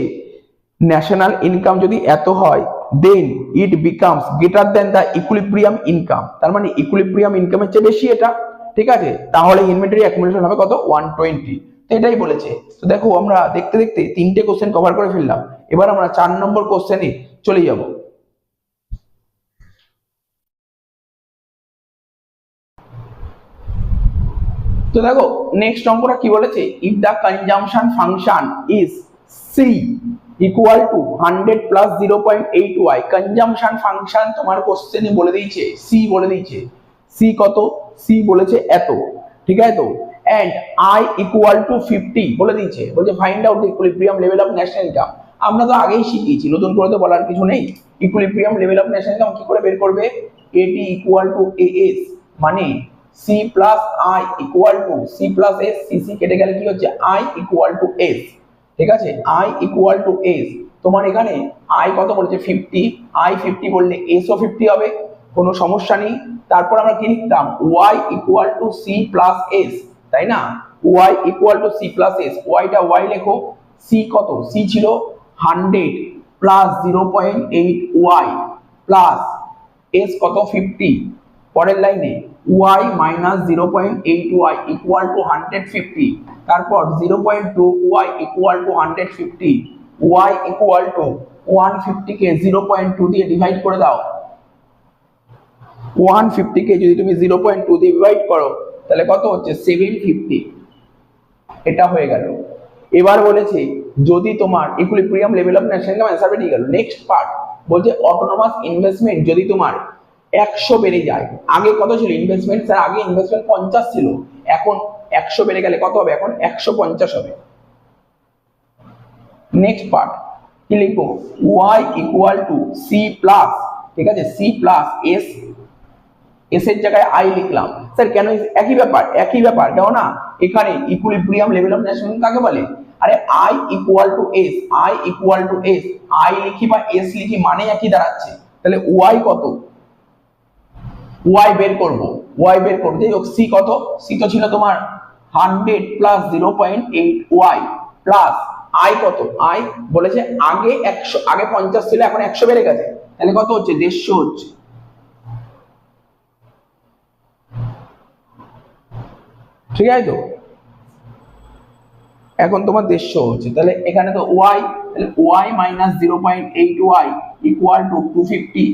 ন্যাশনাল ইনকাম যদি এত হয় then it becomes greater than the equilibrium income, তার মানে ইকুইলিব্রিয়াম ইনকামের চেয়ে বেশি এটা, ঠিক আছে। তাহলে ইনভেন্টরি অ্যাকুমুলেশন হবে কত 120, তো এটাই বলেছে। তো দেখো আমরা দেখতে দেখতে 3টে কোশ্চেন কভার করে ফেললাম। এবার আমরা 4 নম্বর কোশ্চেনে চলে যাব। তো দেখো নেক্সট অঙ্কটা কি বলেছে, if the consumption function is C equal to 100 plus 0.8y, consumption function তোমার কোশ্চেনে বলে দিয়েছে সি, সি কত, সি বলেছে এত, ঠিক আছে। তো এন্ড আই ইকুয়াল টু 50 বলে দিয়েছে, বলছে find out the equilibrium level of national income. আমরা তো আগেই শিখিয়েছি, নতুন করে তো বলার কিছু নেই। Equilibrium level of national income কি করে বের করবে, এটি ইকুয়াল টু এএস মানে C plus I equal to C plus S, C কেটে গেলে কি হচ্ছে আই ইকুয়াল টু এস, ঠিক আছে। আই ইকুয়াল টু এস, তোমার এখানে আই কত বলেছে 50, আই 50 বললে এস ও 50 হবে, কোনো সমস্যা নেই। তারপর আমরা কি লিখতাম, Y equal to C plus S, তাই না। Y equal to C plus S, ওয়াইটা ওয়াই লেখো, সি কত, সি ছিল 100 প্লাস 0.8 ওয়াই প্লাস এস কত 50, পরের লাইনে y minus 0.8y equal to 150, তারপর 0.2y equal to 150, y equal to 150 কে 0.2 দিয়ে ডিভাইড করে দাও। 150 কে যদি তুমি 0.2 দিয়ে ডিভাইড করো তাহলে কত হচ্ছে 750, এটা হয়ে গেল। এবার বলেছে যদি তোমার equilibrium level of national income answer বেরিয়ে গেল। নেক্সট পার্ট বলছে অটোনোমাস ইনভেস্টমেন্ট যদি তোমার 100 বেড়ে যায়, আগে কত ছিল ইনভেস্টমেন্ট, স্যার আগে ইনভেস্টমেন্ট 50 ছিল, এখন 100 বেড়ে গেলে কত হবে? এখন 150 হবে। নেক্সট পার্ট কি লিখবো? y equal to C plus, ঠিক আছে, সি প্লাস এস, এস এর জায়গায় আই লিখলাম। স্যার কেন? একই ব্যাপার, একই ব্যাপার, কেননা এখানে ইকুইলিব্রিয়াম লেভেল অফ ন্যাশনাল কাকে বলে? আরে I equal to S, I equal to S, I লিখি বা এস লিখি মানে একই দাঁড়াচ্ছে। তাহলে ওয়াই কত? ওয়াই বের করব, ওয়াই বের করব। যাই হোক সি কত? সি তো ছিল তোমার 100 প্লাস 0.8 ওয়াই প্লাস আই কত? আই বলেছে আগে 100, আগে 50 ছিল, এখন 100 বেড়ে গেছে, তাহলে কত হচ্ছে? 150 হচ্ছে। ঠিক আছে তো? এখন তোমার 150 হচ্ছে, তাহলে এখানে তো ওয়াই, তাহলে Y minus 0.8 Y equal to 250।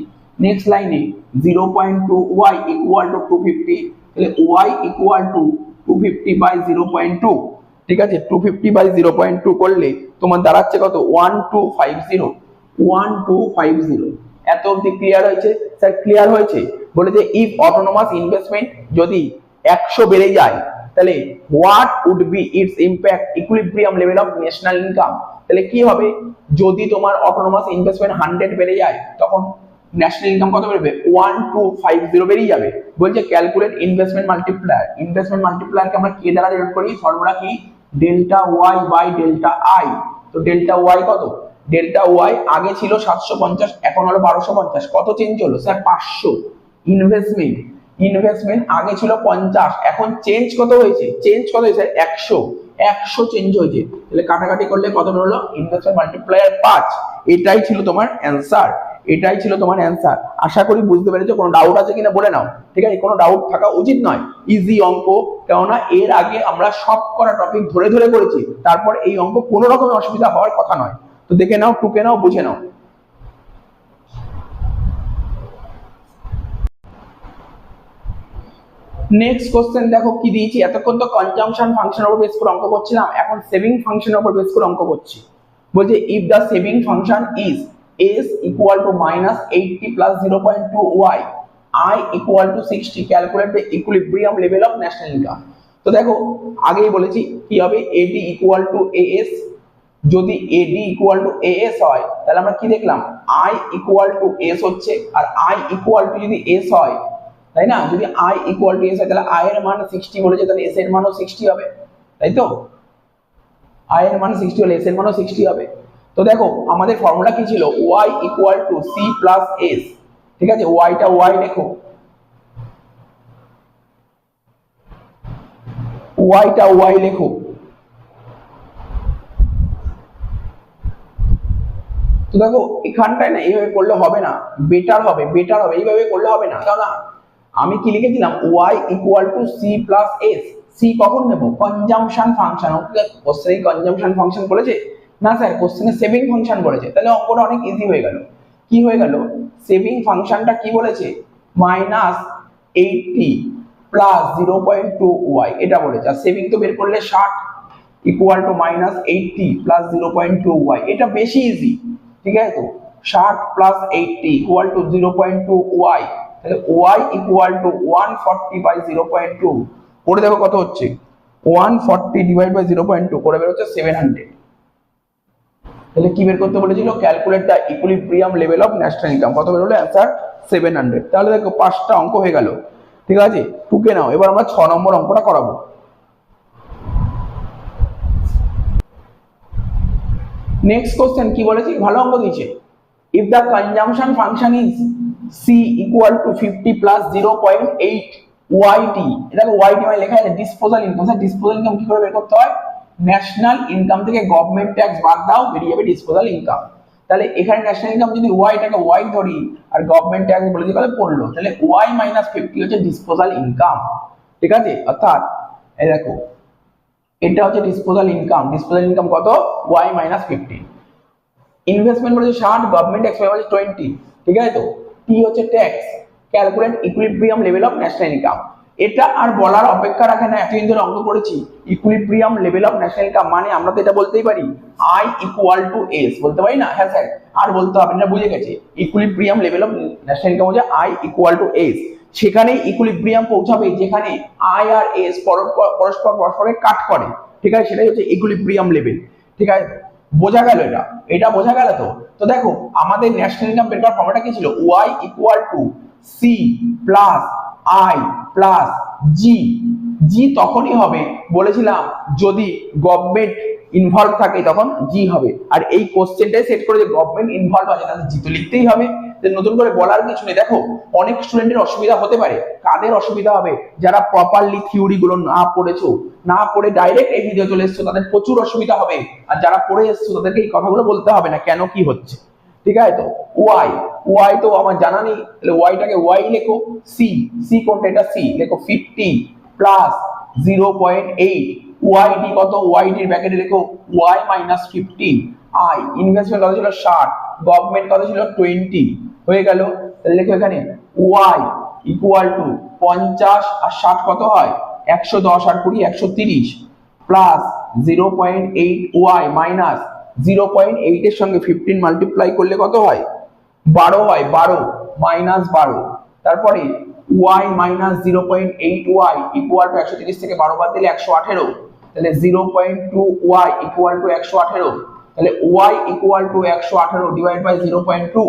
Next লাইনে 0.2 ওয়াই ইকুয়াল টু 250, তাহলে ওয়াই ইকুয়াল টু 250 বাই 0.2। ঠিক আছে, 250 বাই 0.2 করলে তোমার দাঁড়াচ্ছে কত? 1250, 1250। এত অবধি ক্লিয়ার হয়েছে? স্যার ক্লিয়ার হয়েছে। বলেছে ইফ অটোনোমাস ইনভেস্টমেন্ট যদি 100 বেড়ে যায়, তাহলে what would be its impact equilibrium level of national income? তাহলে কি হবে যদি তোমার অটোনোমাস ইনভেস্টমেন্ট 100 বেড়ে যায়, তখন ন্যাশনাল ইনকাম কত বেড়ে? 1250 বেরিয়ে যাবে। বলছে ক্যালকুলেট ইনভেস্টমেন্ট মাল্টিপ্লায়ার। ইনভেস্টমেন্ট মাল্টিপ্লায়ারকে আমরা কে দ্বারা ডিনোট করি? ফর্মুলা কি? Delta Y by delta I. তো ডেল্টা ওয়াই কত? ডেল্টা ওয়াই আগে ছিল 750, এখন হলো 1250। কত চেঞ্জ হলো? স্যার 500। ইনভেস্টমেন্ট, ইনভেস্টমেন্ট আগে ছিল 50, এখন চেঞ্জ কত হয়েছে? চেঞ্জ কত হয়েছে? 100, 100 চেঞ্জ হয়েছে। তাহলে কাটাকাটি করলে কত হলো? Investment multiplier 5। এটাই ছিল তোমার অ্যান্সার, এটাই ছিল তোমার অ্যান্সার। আশা করি বুঝতে পেরেছো। কোনো ডাউট আছে কিনা বলে নাও। ঠিক আছে, কোনো ডাউট থাকা উচিত নয়। ইজি অঙ্ক, কেননা এর আগে আমরা সব করা টপিক ধরে ধরে করেছি, তারপর এই অঙ্ক কোনো রকমের অসুবিধা হওয়ার কথা নয়। তো দেখে নাও, টুকে নাও, বুঝে নাও। নেক্সট কোশ্চেন দেখো কি দিয়েছি। এতক্ষণ তো কনজাম্পশন ফাংশনের উপর বেস করে অঙ্ক করছিলাম, এখন সেভিং ফাংশনের উপর বেস করে অঙ্ক করছি। বলছে if the saving function is s equal to -80 plus 0.2 y, i equal to 60, calculate the equilibrium level of national income. তো দেখো আগেই বলেছি কি হবে? ad equal to as। যদি ad ইকুয়াল টু as হয়, তাহলে আমরা কি দেখলাম? i ইকুয়াল টু s হচ্ছে, আর i ইকুয়াল টু যদি s হয়, তাই না? যদি i ইকুয়াল টু s হয়, তাহলে i এর মান 60 বলেছে, তাহলে s এর মানও 60 হবে, তাই তো? i এর মান 60 হলে s এর মানও 60 হবে। তো দেখো আমাদের ফর্মুলা কি ছিল? y ইকুয়াল টু c প্লাস s। ঠিক আছে, y টা y লেখো, y টা y লেখো। তো দেখো এখানটায় না এইভাবে করলে হবে না, বেটার হবে, বেটার হবে এইভাবে করলে হবে না। কারণ আমি কি লিখেছিলাম? y ইকুয়াল টু c প্লাস s। c কখন নেব? Consumption function. ওকে কোশ্চেনে কনজাম্পশন ফাংশন বলেছে না স্যার, কোশ্চেনে সেভিং ফাংশন বলেছে। তাহলে অঙ্কটা অনেক ইজি হয়ে গেল। কি হয়ে গেল? সেভিং ফাংশনটা কি বলেছে? -80 প্লাস 0.2 y এটা বলেছে। আর সেভিং তো বের করলে 60 ইকুয়াল টু -80 প্লাস 0.2 y, এটা বেশি ইজি। ঠিক আছে তো? 60 প্লাস 80 ইকুয়াল টু 0.2 y, তাহলে y ইকুয়াল টু 140 বাই 0.2 করে দেখো কত হচ্ছে? 140 ডিভাইড বাই 0.2 করে বের হচ্ছে 700। তাহলে কি বের করতে বলেছিল? Calculate the equilibrium level of national income. কত বের হলো? অ্যান্সার 700। তাহলে দেখো 5টা অঙ্ক হয়ে গেল। ঠিক আছে, টুকে নাও। এবার আমরা 6 নম্বর অঙ্কটা করাবো। নেক্সট কোশ্চেন কি বলেছি? ভালো অঙ্ক দিয়েছে। If the consumption function is c equal to 50 plus 0.8 yt, এটাকে yt মানে লেখা আছে disposal income. Sir disposal income কি করে বের করতে হয়? ন্যাশনাল ইনকাম থেকে গভর্নমেন্ট ট্যাক্স বাদ দাও, বেরিয়ে যাবে ডিসপোজাল ইনকাম। তাহলে এখানে ন্যাশনাল ইনকাম যদি y, এটাকে y ধরি, আর গভর্নমেন্ট ট্যাক্স বলে দিই, তাহলে পড়লো, তাহলে y মাইনাস 50 হচ্ছে ডিসপোজাল ইনকাম। ঠিক আছে, অর্থাৎ এই দেখো এটা হচ্ছে ডিসপোজাল ইনকাম। ডিসপোজাল ইনকাম কত? y minus 50। ইনভেস্টমেন্ট বলেছে 60, গভর্নমেন্ট ট্যাক্স বলেছে 20। ঠিক আছে তো? t হচ্ছে tax. Calculate equilibrium level of national income. এটা আর বলার অপেক্ষা রাখে না, এতদিন ধরে অঙ্ক করেছি। Equilibrium level of national income মানে আমরা তো এটা বলতেই পারি i ইকুয়াল টু s, বলতে পারি না? হ্যাঁ স্যার, আর বলতে হবে না, বুঝে গেছে। Equilibrium level of national income হচ্ছে i ইকুয়াল টু s। সেখানেই ইকুইলিব্রিয়াম পৌঁছাবে যেখানে আই আর এস পরস্পরের কাট করে, ঠিক আছে, সেটাই হচ্ছে ইকুইলিব্রিয়াম লেভেল। ঠিক আছে, বোঝা গেল? এটা বোঝা গেল তো? তো দেখো আমাদের ন্যাশনাল ইনকাম বের করার ফর্মুলাটা কি ছিল? Y equal to C plus I plus G. G তখনই হবে বলেছিলাম যদি গভর্নমেন্ট ইনভলভ থাকে, তখন জি হবে। আর এই কোশ্চেনটাই সেট করে যে গভর্নমেন্ট ইনভলভ আছে তাহলে জি তো লিখতেই হবে, নতুন করে বলার কিছু নেই। দেখো অনেক স্টুডেন্টের অসুবিধা হতে পারে। কাদের অসুবিধা হবে? যারা প্রপারলি থিওরি গুলো না পড়েছো, না পড়ে ডাইরেক্ট এই ভিডিও চলে এসছো, তাদের প্রচুর অসুবিধা হবে। আর যারা পড়ে এসছো তাদেরকে এই কথাগুলো বলতে হবে না কেন কি হচ্ছে। ঠিক আছে, তো ওয়াই তো আমার জানা নেই, তাহলে ওয়াইটাকে ওয়াই লেখো। সি কোনটা? এটা সি লেখো 50 প্লাস 0.8। ওয়াইডি কত? ওয়াইডির ব্র্যাকেটে লেখো ওয়াই মাইনাস 15। আই ইনভেস্টমেন্ট কত ছিল? 60। গভর্নমেন্ট কত ছিল? 20। হয়ে গেল। তাহলে লেখো এখানে ওয়াই ইকুয়াল টু 50 আর 60 কত হয়? 110 আর 20 130 প্লাস 0.8 ওয়াই মাইনাস 0.8 এর সঙ্গে 15 মাল্টিপ্লাই করলে কত হয়? 12 হয়। 12 মাইনাস 12, তারপরে y minus 0.8 y equal two 130 থেকে 12 বাদ দিলে 118, তাহলে 0.2 y ইকুয়াল টু 118। তাহলে y equal to 118 divide by 0.2।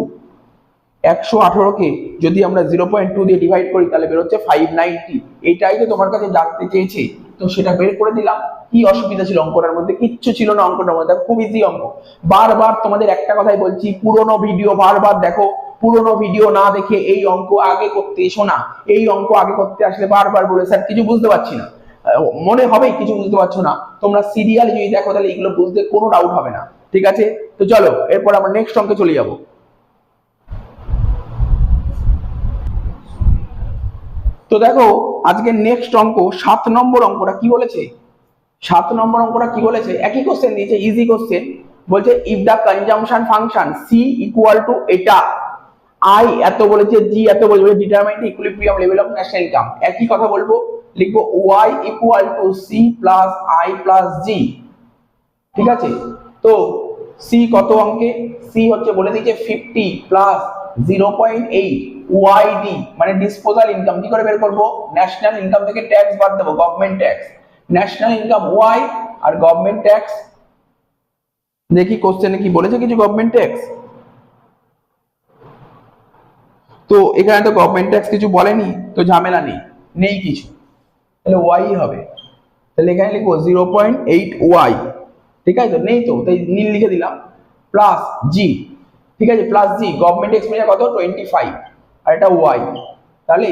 118 কে যদি আমরা 0.2 দিয়ে ডিভাইড করি তাহলে বের হচ্ছে 590। এটাই তো তোমার কাছে জানতে চেয়েছে, তো সেটা বের করে দিলাম। কি অসুবিধা ছিল অঙ্কটার মধ্যে? কিচ্ছু ছিল না অঙ্কটার মধ্যে, খুব ইজি অঙ্ক। বারবার তোমাদের একটা কথাই বলছি, পুরোনো ভিডিও বারবার দেখো। পুরোনো ভিডিও না দেখে এই অঙ্ক আগে করতে এসো না। এই অঙ্ক আগে করতে আসলে বারবার বলে স্যার কিছু বুঝতে পারছি না, মনে হবে কিছু বুঝতে পারছো না। তোমরা সিরিয়ালি যদি দেখো তাহলে এগুলো বুঝতে কোনো ডাউট হবে না। ঠিক আছে, তো চলো এরপর আমরা নেক্সট অঙ্কে চলে যাবো। তো দেখো আজকে নেক্সট অঙ্ক 7 নম্বর অঙ্কটা কি বলেছে? 7 নম্বর অঙ্কটা কি বলেছে? একই কোশ্চেন দিয়েছে, ইজি কোশ্চেন। বলছে if the consumption function C equal to এটা, আই এত বলেছে, জি এত বলেছে, determine the equilibrium level of national income. একই কথা বলবো, লিখবো Y equal to C plus I plus G. ঠিক আছে, তো সি কত অঙ্কে? সি হচ্ছে বলে দিয়েছে 50 প্লাস 0.8 ওয়াইডি মানে ডিসপোজাল ইনকাম। কি করে বের করবো? ন্যাশনাল ইনকাম থেকে ট্যাক্স বাদ দেবো, government tax. National income Y আর গভর্নমেন্ট ট্যাক্স। দেখি কোশ্চেনে কি বলেছে কিছু গভর্নমেন্ট ট্যাক্স। তো এখানে তো গভর্নমেন্ট ট্যাক্স কিছু বলেনি, তো ঝামেলা নেই কিছু, তাহলে ওয়াই হবে। তাহলে এখানে লিখবো 0.8 ওয়াই। ঠিক আছে, তো নেই তো, তাই নীল লিখে দিলাম। প্লাস জি, ঠিক আছে, প্লাস জি গভর্নমেন্ট এক্সপেন্ডিচার কত? 25 আর এটা ওয়াই। তাহলে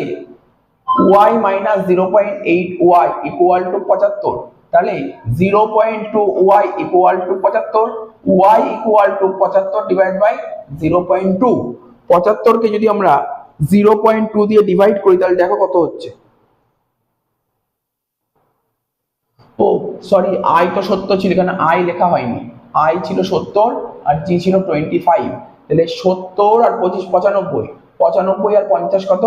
Y minus 0.8 Y equal to 75। তাহলে 0.2 Y equal to 75, Y equal to 75 divide by 0.2। 75 কে যদি আমরা 0.2 দিয়ে ডিভাইড করি তাহলে দেখো কত হচ্ছে। ও সরি, আই তো 70 ছিল, এখানে আই লেখা হয়নি। আই ছিল 70 আর জি ছিল 25। তাহলে 70 আর 25 95, 95 আর 50 কত?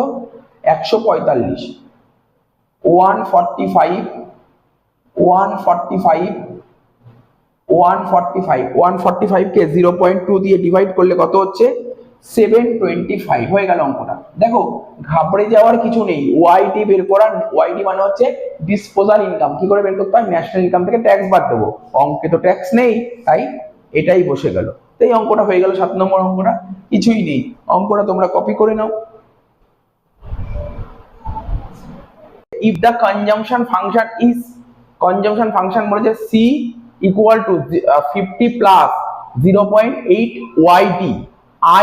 145। 145 কে 0.2 দিয়ে ডিভাইড করলে কত হচ্ছে? 725। হয়ে গেল অঙ্কটা। দেখো ঘাবড়ে যাওয়ার কিছু নেই, ওয়াইডি বের করার। ওয়াইডি মানে হচ্ছে ডিসপোজাল ইনকাম। কি করে বের করতে হয়? ন্যাশনাল ইনকাম থেকে ট্যাক্স বাদ দেবো। অঙ্কে তো ট্যাক্স নেই, তাই এটাই বসে গেল। তো এই অঙ্কটা হয়ে গেল 7 নম্বর অঙ্কটা, কিছুই নেই। অঙ্কটা তোমরা কপি করে নাও। if the consumption function is, consumption function বলেছে c equal to 50 plus 0.8 yd,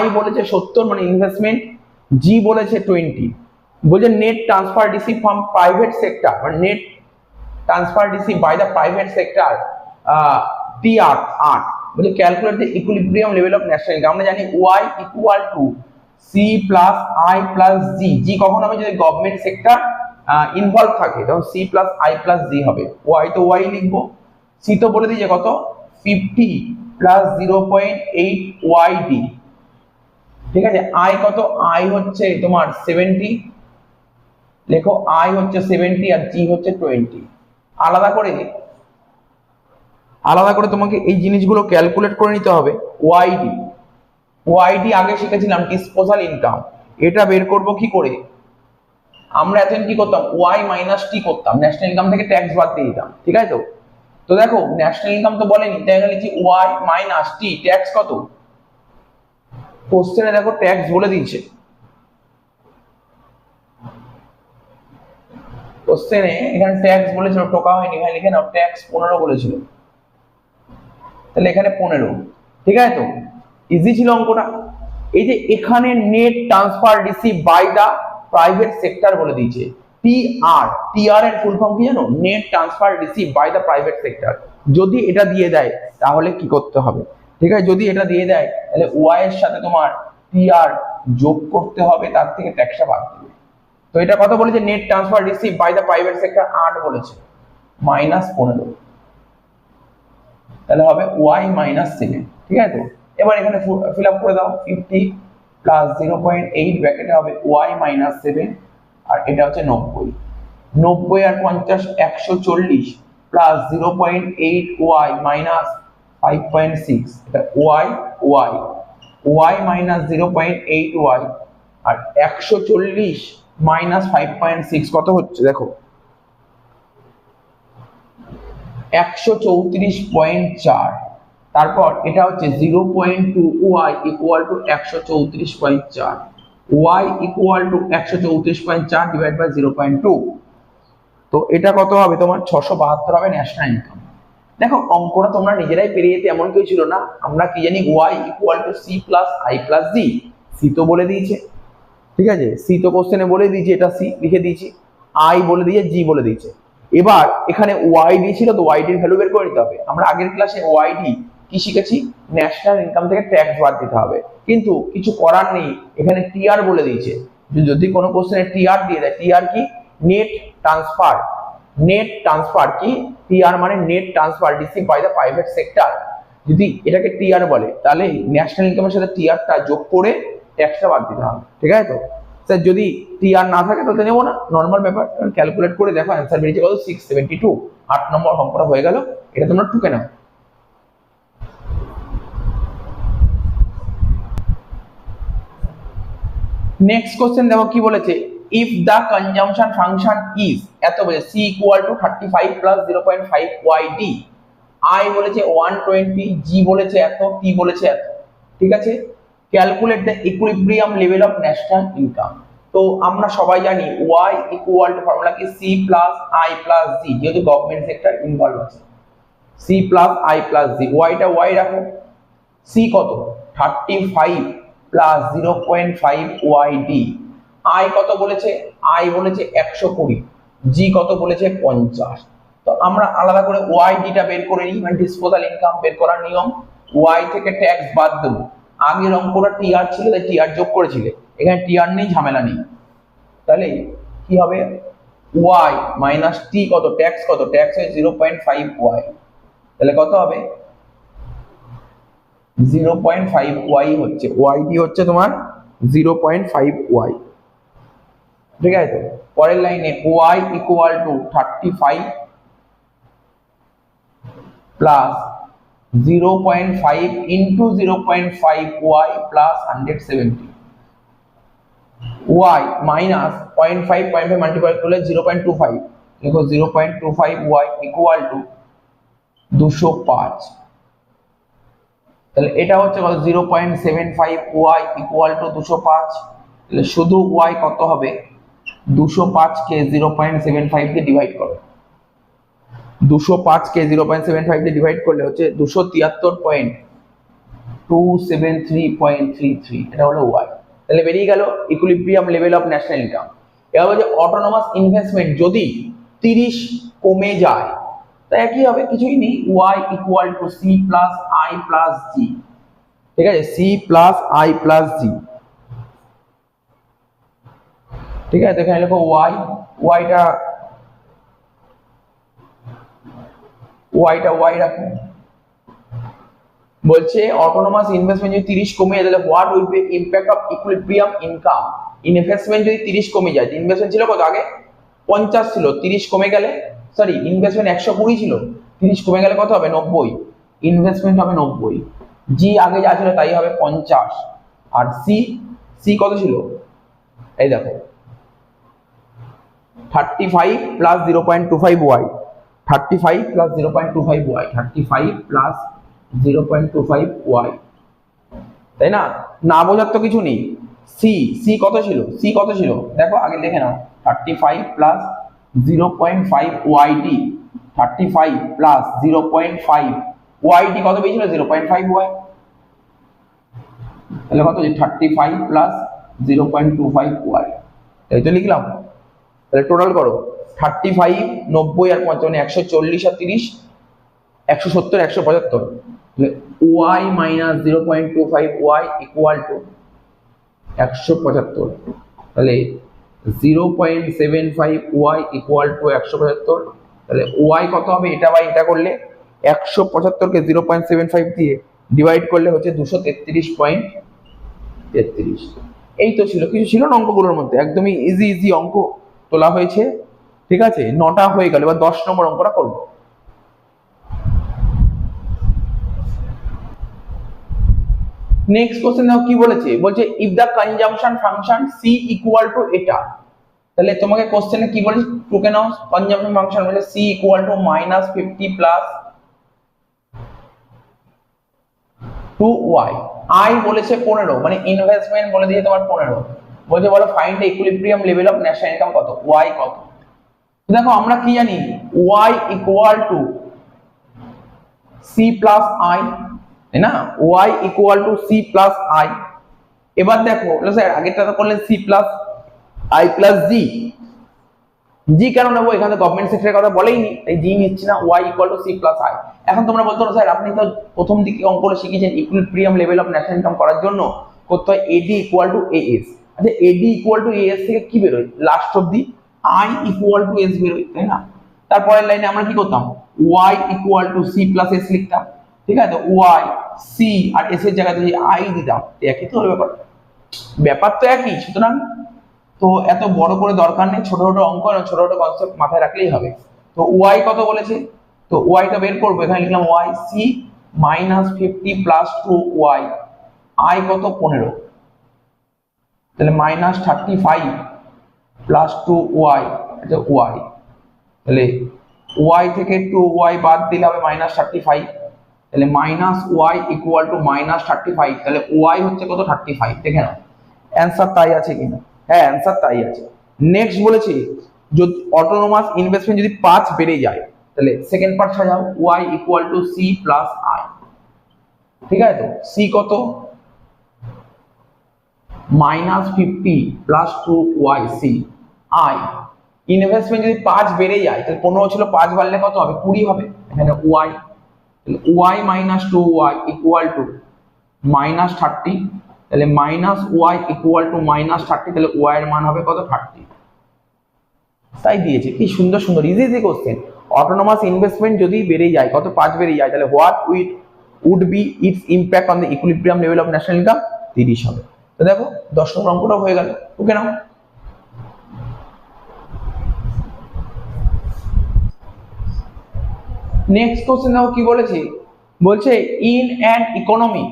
i বলেছে 70 মানে ইনভেস্টমেন্ট, g বলেছে 20। বলেছে net transfer receive from private sector, মানে net transfer receive by the private sector T8 বলে calculate the equilibrium level of national income. আমরা জানি y equal to c plus i plus g। g কখন হবে? যদি government sector involve থাকে তখন c plus i plus g হবে। y তো y লিখবো, c তো বলে দিয়েছে কত? 50 প্লাস 0.8 yd। ঠিক আছে, i কত? i হচ্ছে তোমার 70, লেখো i হচ্ছে 70 আর g হচ্ছে 20। আলাদা করে তোমাকে এই জিনিসগুলো ক্যালকুলেট করে নিতে হবে। ওয়াইডি আগে শিখেছিলাম ডিসপোজাল ইনকাম, এটা বের করব কি করে? আমরা এতদিন কি করতাম, ওয়াই মাইনাস টি করতাম, ন্যাশনাল ইনকাম থেকে ট্যাক্স বাদ দিয়ে দিতাম, ঠিক আছে তো। তো দেখো ন্যাশনাল ইনকাম তো বলেনি, তাই লিখছি ওয়াই মাইনাস টি, ট্যাক্স কত, কোশ্চেনে দেখো ট্যাক্স বলে দিয়েছে, কোশ্চেনে এখানে ট্যাক্স বলেছিল, টোকা হয়নি, এখানে লিখে নাও ট্যাক্স 15 বলেছিল, তাহলে এখানে 15, ঠিক আছে তো, ইজি ছিল অঙ্কটা। এই যে এখানে net transfer receive by the private sector বলে দিয়েছে, টিআর, টিআর এর ফুল ফর্ম কি জানো, net transfer receive by the private sector. যদি এটা দিয়ে দেয় তাহলে কি করতে হবে, ঠিক আছে, যদি এটা দিয়ে দেয় তাহলে ওয়াই এর সাথে তোমার টিআর যোগ করতে হবে, তার থেকে ট্যাক্সটা বাদ দিবে। তো এটা কত বলেছে, net transfer receive by the private sector 8 বলেছে, -15, তাহলে হবে y -7, ঠিক আছে তো। এবার এখানে ফিল আপ করে দাও, 50 প্লাস 0.8 ব্র্যাকেটে হবে y -7, আর এটা হচ্ছে 90, 90 আর 50 140 প্লাস 0.8 y মাইনাস 5.6, এটা y y y minus 0.8 y আর 140 মাইনাস 5.6 কত হচ্ছে দেখো, 134.4, তারপর এটা হচ্ছে 0.2 y equal to 134.4, y equal to 134.4 divide by 0.2, তো এটা কত হবে তোমার 672 হবে ন্যাশনাল ইনকাম। দেখো অঙ্কটা তোমরা নিজেরাই পেরে যেতে এমন কেউ ছিল না, আমরা কি জানি y equal to c plus i plus d, c তো বলে দিয়েছে, ঠিক আছে, c তো কোশ্চেনে বলে দিয়েছে, এটা c লিখে দিয়েছি, i বলে দিয়েছে, g বলে দিয়েছে। এবার এখানে ওয়াই ডি ছিল, তো ওয়াই ডির ভ্যালু বের করে নিতে হবে। আমরা আগের ক্লাসে ওয়াই ডি কি শিখেছি, ন্যাশনাল ইনকাম থেকে ট্যাক্স বাদ দিতে হবে, কিন্তু কিছু করার নেই, এখানে টিআর বলে দিয়েছে। যদি কোনো কোশ্চেনে টিআর দিয়ে দেয়, টিআর কি, নেট ট্রান্সফার, নেট ট্রান্সফার কি, টিআর মানে net transfer receive by the private sector, যদি এটাকে টিআর বলে তাহলে ন্যাশনাল ইনকামের সাথে টিআরটা যোগ করে ট্যাক্সটা বাদ দিতে হবে, ঠিক আছে তো। স্যার যদি টিআর না থাকে তাহলে নেবো না, নর্মাল ব্যাপার, ক্যালকুলেট করে দেখো অ্যান্সার বেরিয়েছে কত, 672, 8 নম্বর অঙ্কটা হয়ে গেল, এটা তোমরা টুকে নাও। নেক্সট কোশ্চেন দেখো কি বলেছে, if the consumption function is, এত বলে c equal to 35 plus 0.5 yd, i বলেছে 120, g বলেছে এত, t বলেছে এত, ঠিক আছে। Calculate the equilibrium level of national income. তো আমরা সবাই জানি y ইকুয়াল টু ফর্মুলা কি c plus i plus g, যেহেতু গভর্নমেন্ট সেক্টর ইনভলভ আছে, c plus i plus g, y টা y রাখো, c কত 35 প্লাস 0.5 yd, i কত বলেছে, i বলেছে 120, g কত বলেছে 50। তো আমরা আলাদা করে yd টা বের করে নিই, মানে ডিসপোজাল ইনকাম বের করার নিয়ম, y থেকে ট্যাক্স বাদ দেবো, আগের অঙ্কটা টিআর ছিল তাই টিআর যোগ করেছিলে, এখানে টিআর নেই, ঝামেলা নেই, তাহলে কি হবে y মাইনাস টি কত, ট্যাক্স কত, ট্যাক্স হয় 0.5 y, তাহলে কত হবে 0.5 y হচ্ছে, yd হচ্ছে তোমার 0.5 y, ঠিক আছে তো। পরের লাইনে y equal to 35 plus 0.5 into 0.5 y plus 170, y minus 0.5 multiply করলে 0.25, দেখো 0.25 y ইকুয়াল টু 205, তাহলে এটা হচ্ছে কত 0.75 y ইকুয়াল টু 205, তাহলে শুধু y কত হবে, 205 কে 0.75 দিয়ে ডিভাইড করো, 205 কে 0.75 দিয়ে ডিভাইড করলে হচ্ছে 273.273.33, এটা হলো y, তাহলে বেরিয়ে গেল equilibrium level of national income. এবার বলছে অটোনমাস ইনভেস্টমেন্ট যদি 30 কমে যায়, তাই কি হবে, কিছুই নেই, y equal to c plus i plus g, ঠিক আছে, c plus i plus g, ঠিক আছে। এখানে লেখো y, y টা y রাখো, বলছে অটোনমাস ইনভেস্টমেন্ট যদি 30 কমে যায় তাহলে what will B impact of equilibrium income, investment যদি 30 কমে যায়, ইনভেস্টমেন্ট ছিল কত আগে 50 ছিল, 30 কমে গেলে, সরি ইনভেস্টমেন্ট 120 ছিল, 30 কমে গেলে কত হবে 90, ইনভেস্টমেন্ট হবে 90, জি আগে যা ছিল তাই হবে 50, আর সি কত ছিল, এই দেখো 35 plus 0.25y, 35 plus 0.25y, 35 plus 0.25y, তাই না? না বোঝার তো কিছু নেই। সি সি কত ছিল? সি কত ছিল দেখো আগে দেখে নাও। 35 প্লাস 0.5 ওয়াইডি, 35 প্লাস 0.5 ওয়াইডি কত পেয়েছিল? 0.5 ওয়াই। তাহলে কত? 35 প্লাস 0.25 ওয়াই, এই তো লিখলাম। তাহলে টোটাল করো 35, 90 আর 55, 140 আর 30, 170, 175। Y minus 0.25 Y equal to 175। তাহলে 0.75 ওয়াই ইকুয়াল টু 175। তাহলে ওয়াই কত হবে? এটা বাই এটা করলে 175 কে 0.75 দিয়ে ডিভাইড করলে হচ্ছে 233.33। এই তো ছিল, কিছু ছিল না অঙ্কগুলোর মধ্যে, একদমই ইজি ইজি অঙ্ক তোলা হয়েছে। ঠিক আছে, 9টা হয়ে গেল, এবার 10 নম্বর অঙ্কটা করব। নেক্সট কোশ্চেন দেখো কি বলেছে, বলছে if the consumption function C equal to এটা। তাহলে তোমাকে কোশ্চেনে কি বলেছে টুকে নাও। কনজাম্পশন ফাংশন বলে C equal to -50 plus 2y, I বলেছে 15, মানে ইনভেস্টমেন্ট বলে দিয়ে তোমার 15। বলছে বলো find the equilibrium level of national income কত, y কত। দেখো আমরা কি জানি, y equal to C plus I, তাই না? y equal to C plus I. এবার দেখো স্যার আগেরটা তো করলেন C plus I plus G, G কেন নেবো? এখানে গভর্নমেন্ট সেক্টরের কথা বলেইনি, তাই জি নিচ্ছি না। y equal to C plus I. এখন তোমরা বলতো স্যার আপনি তো প্রথম দিকে অঙ্কগুলো শিখেছেন equilibrium level of national income করার জন্য করতে হয় এডি ইকুয়াল টু এএস। আচ্ছা এডি ইকুয়াল টু এএস থেকে কি বেরোয়? লাস্ট অবধি আই ইকুয়াল টু এস বেরোয়, তাই না? তারপরের লাইনে আমরা কি করতাম? y equal to C plus S লিখতাম। ঠিক আছে, তো y সি আর এস এর জায়গায় যদি আই দিতাম, একই তো ব্যাপার, ব্যাপার তো একই। সুতরাং তো এত বড় করে দরকার নেই, ছোট ছোট অঙ্ক আর ছোট ছোট কনসেপ্ট মাথায় রাখলেই হবে। তো ওয়াই কত বলেছে, তো ওয়াইটা বের করবো। এখানে লিখলাম Y C -50 plus 2y, I কত 15, তাহলে -35 প্লাস 2y, আচ্ছা ওয়াই, তাহলে ওয়াই থেকে 2y বাদ দিলে হবে -35, তাহলে -y ইকুয়াল টু -35। তাহলে ওয়াই হচ্ছে কত? 35। দেখে নাও অ্যান্সার তাই আছে কিনা। হ্যাঁ অ্যান্সার তাই আছে। নেক্সট বলেছি যদি অটোনোমাস ইনভেস্টমেন্ট যদি 5 বেড়ে যায়, তাহলে সেকেন্ড পার্ট সাজাও, y equal to C plus I. ঠিক আছে, তো সি কত? -50 plus 2y C I. Investment যদি 5 বেড়ে যায়, তাহলে 15 ছিল, 5 বাড়লে কত হবে? 20 হবে। এখানে y, তাহলে y minus 2y equal to -30, তাহলে -y ইকুয়াল টু -30, তাহলে y এর মান হবে কত? 30। তাই দিয়েছে, কি সুন্দর সুন্দর easy easy question. Autonomous investment যদি বেড়ে যায়, কত? 5 বেড়ে যায়, তাহলে what would be its impact on the equilibrium level of national income? 30 হবে। তো দেখো 10 নম্বর অঙ্কটা হয়ে গেল। ওকে নাও। নেক্সট কোশ্চেন দেখো কি বলেছে, বলছে in an economy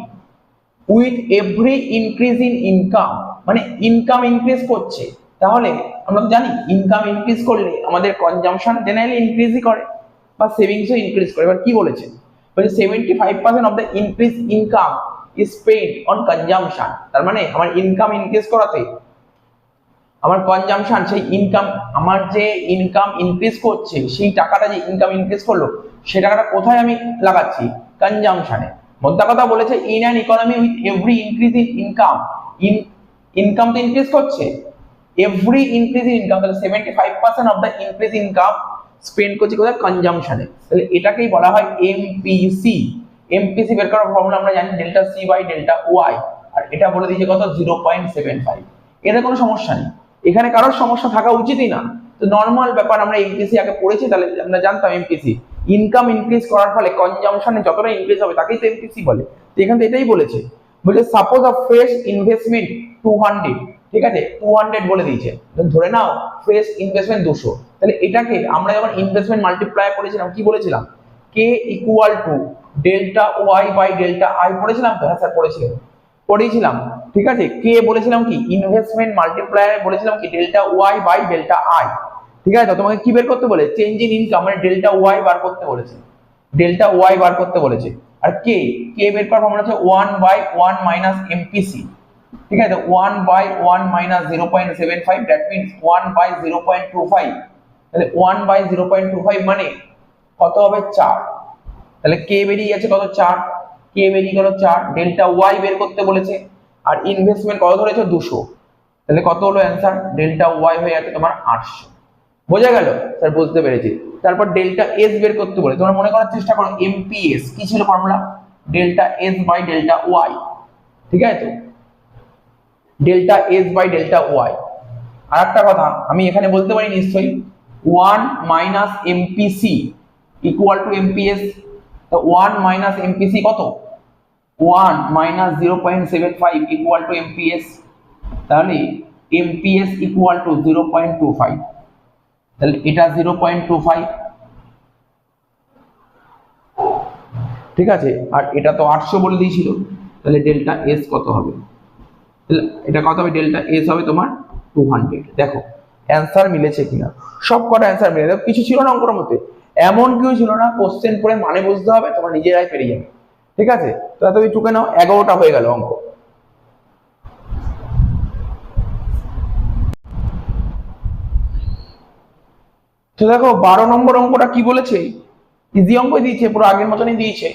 with every increase in income, মানে ইনকাম ইনক্রিজ করছে, তাহলে আমরা তো জানি ইনকাম ইনক্রিজ করলে আমাদের কনজাম্পশন জেনারেলি ইনক্রিজই করে বা সেভিংসও ইনক্রিজ করে। এবার কি বলেছে, বলছে 75% of the increase income is spend on consumption. তার মানে আমার ইনকাম ইনক্রিজ করাতে আমার কনজাম্পশন, সেই ইনকাম, আমার যে ইনকাম ইনক্রিজ করছে সেই টাকাটা, যে ইনকাম ইনক্রিজ করলো সেই টাকাটা কোথায় আমি লাগাচ্ছি? কনজাম্পশনে। মোদ্দা কথা বলেছে in an economy with every increase in income, income তো ইনক্রিজ করছে, এভরি ইনক্রিজ ইন ইনকাম, তাহলে 75% of the increase income spend করছে কোথায়? কনজাম্পশনে। তাহলে এটাকেই বলা হয় এমপিসি। এমপিসি বের করার ফর্মুলা আমরা জানি delta C by delta Y, আর এটা বলে দিয়েছে কত? 0.75। এতে কোনো সমস্যা নেই, এখানে কারোর সমস্যা থাকা উচিতই না। তো নর্মাল ব্যাপার, আমরা এমপিসি আগে পড়েছি, তাহলে আমরা জানতাম এমপিসি ইনকাম ইনক্রিজ করার ফলে কনজাম্পশনে যতটা ইনক্রিজ হবে তাকেই তো এমপিসি বলে। তো এখানে এটাই বলেছে, বলছে সাপোজ আ ফ্রেশ ইনভেস্টমেন্ট 200, ঠিক আছে 200 বলে দিয়েছে, ধরে নাও ফ্রেশ ইনভেস্টমেন্ট 200, তাহলে এটাকে আমরা যখন ইনভেস্টমেন্ট মাল্টিপ্লাই করেছিলাম কি বলেছিলাম? K equal to delta Y by delta I পড়েছিলাম তো? হ্যাঁ স্যার পড়েছিলাম। ঠিক আছে, কে বলেছিলাম কি? ইনভেস্টমেন্ট মাল্টিপ্লায়ার বলেছিলাম কি? Delta Y by delta I. ঠিক আছে? তো তোমাকে কি বের করতে বলে? চেঞ্জ ইন ইনকাম মানে ডেল্টা ওয়াই বার করতে বলেছে, ডেল্টা ওয়াই বার করতে বলেছে। আর কে বের করার ফর্মুলা হচ্ছে 1/1 মাইনাস এমপিসি। ঠিক আছে, 1/1 মাইনাস 0.75, দ্যাট মিন্স 1/0.25। তাহলে 1/0.25 মানে কত হবে? 4। তাহলে কে বেরিয়ে গেছে কত? 4। কে বেরিয়ে গেল 4। ডেল্টা ওয়াই বের করতে বলেছে, আর ইনভেস্টমেন্ট কত ধরেছে? 200। তাহলে কত হলো অ্যান্সার? ডেল্টা ওয়াই হয়ে যাচ্ছে তোমার 800। বোঝা গেল? স্যার বুঝতে পেরেছি। তারপর ডেল্টা এস বের করতে বলে, তোমরা মনে করার চেষ্টা করো এমপিএস কি ছিল formula? Delta S by delta Y. ঠিক আছে তো, delta S by delta Y. আর একটা কথা আমি এখানে বলতে পারি নিশ্চয়ই, 1 minus MPC equal to MPS. তো 1 মাইনাস এমপিসি কত? 1 মাইনাস 0.75 ইকুয়াল টু এমপিএস। তাহলে এমপিএস ইকুয়াল টু 0.25। তাহলে এটা 0.25। ঠিক আছে, আর এটা তো 800 বলে দিয়েছিল। তাহলে ডেল্টা এস কত হবে? এটা কত হবে? ডেল্টা এস হবে তোমার 200। দেখো অ্যান্সার মিলেছে কিনা, সব কটা অ্যান্সার মিলে। দেখো কিছু ছিল না অঙ্কের মধ্যে, এমন কেউ ছিল না। কোশ্চেন পড়ে মানে বুঝতে হবে, তোমরা নিজেরাই পেরে যাবে। ঠিক আছে, তো তুমি টুকে নাও, 11টা হয়ে গেল অঙ্ক। তো দেখো 12 নম্বর অঙ্কটা কি বলেছে? ইজি অঙ্ক দিয়েছে, পুরো আগের মতনই দিয়েছে।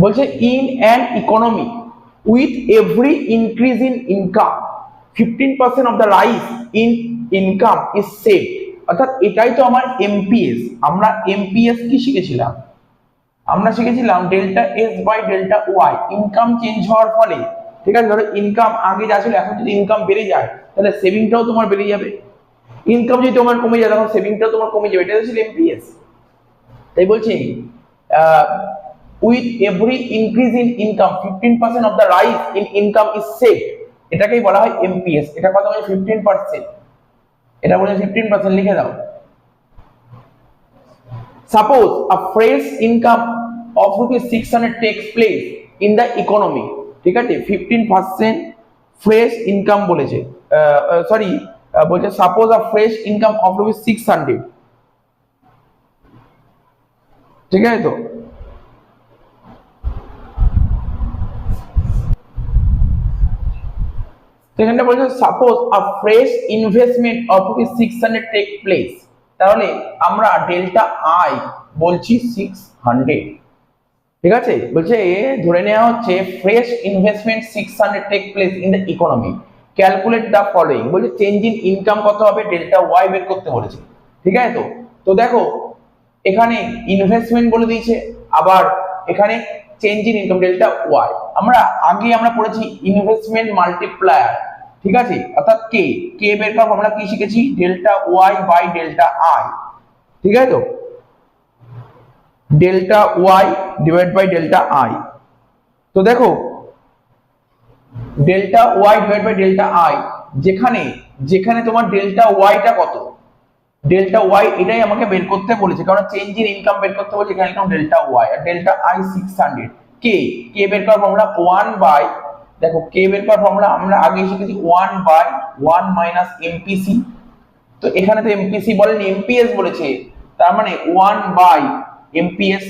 বলছে in an economy with every increase in income 15% of the rise in income is saved. অর্থাৎ এটাই তো আমার এমপিএস। আমরা এমপিএস কি শিখেছিলাম? আমরা শিখেছিলাম delta S by delta Y, income change হওয়ার ফলে। ঠিক আছে, ধরো ইনকাম আগে যা ছিল, এখন যদি ইনকাম বেড়ে যায় তাহলে সেভিংটাও তোমার বেড়ে যাবে। ইনকাম যদি তোমার কমে যায় তখন সেভিংটাও তোমার কমে যাবে। এটা ছিল এমপিএস। তাই বলছি with every increase in income 15% of the rise in income is saved, এটাকেই বলা হয় এমপিএস। এটা কত হয়? 15%। এটা বলে 15% লিখে দাও। Suppose a fresh income of ₹600 takes place in the economy। ঠিক আছে, 15% fresh income বলেছে, সরি বলছে suppose a fresh income of ₹600। ঠিক আছে তো, সেখানে বলছে suppose a fresh investment of ₹600 take place. তাহলে আমরা ডেল্টা আই বলছি 600। ঠিক আছে, বলছে ধরে নেওয়া হচ্ছে fresh investment 600 take place in the economy, calculate the following. বলছে চেঞ্জ ইন ইনকাম কত হবে? ডেল্টা ওয়াই বের করতে বলেছে। ঠিক আছে তো, তো দেখো এখানে ইনভেস্টমেন্ট বলে দিয়েছে, আবার এখানে change in income delta Y. আমরা পড়েছি ইনভেস্টমেন্ট মাল্টিপ্লায়ার। ঠিক আছে, অর্থাৎ কে বের করার আমরা কি শিখেছি? Delta Y by delta I. ঠিক আছে তো, delta Y divide by delta I. তো দেখো delta Y divide by delta I, যেখানে যেখানে তোমার ডেল্টা ওয়াইটা কত? ডেল্টা ওয়াই এটাই আমাকে বের করতে বলেছে, কারণ চেঞ্জ ইন ইনকাম বের করতে বলেছে। এখানে লিখলাম ডেল্টা ওয়াই, আর ডেল্টা আই 600। কে বের করার ফর্মুলা 1 বাই, দেখো কে বের করার ফর্মুলা আমরা আগে শিখেছি 1/1 মাইনাস এমপিসি। তো এখানে তো এমপিসি বলেনি, এমপিএস বলেছে, তার মানে 1 বাই এমপিএস।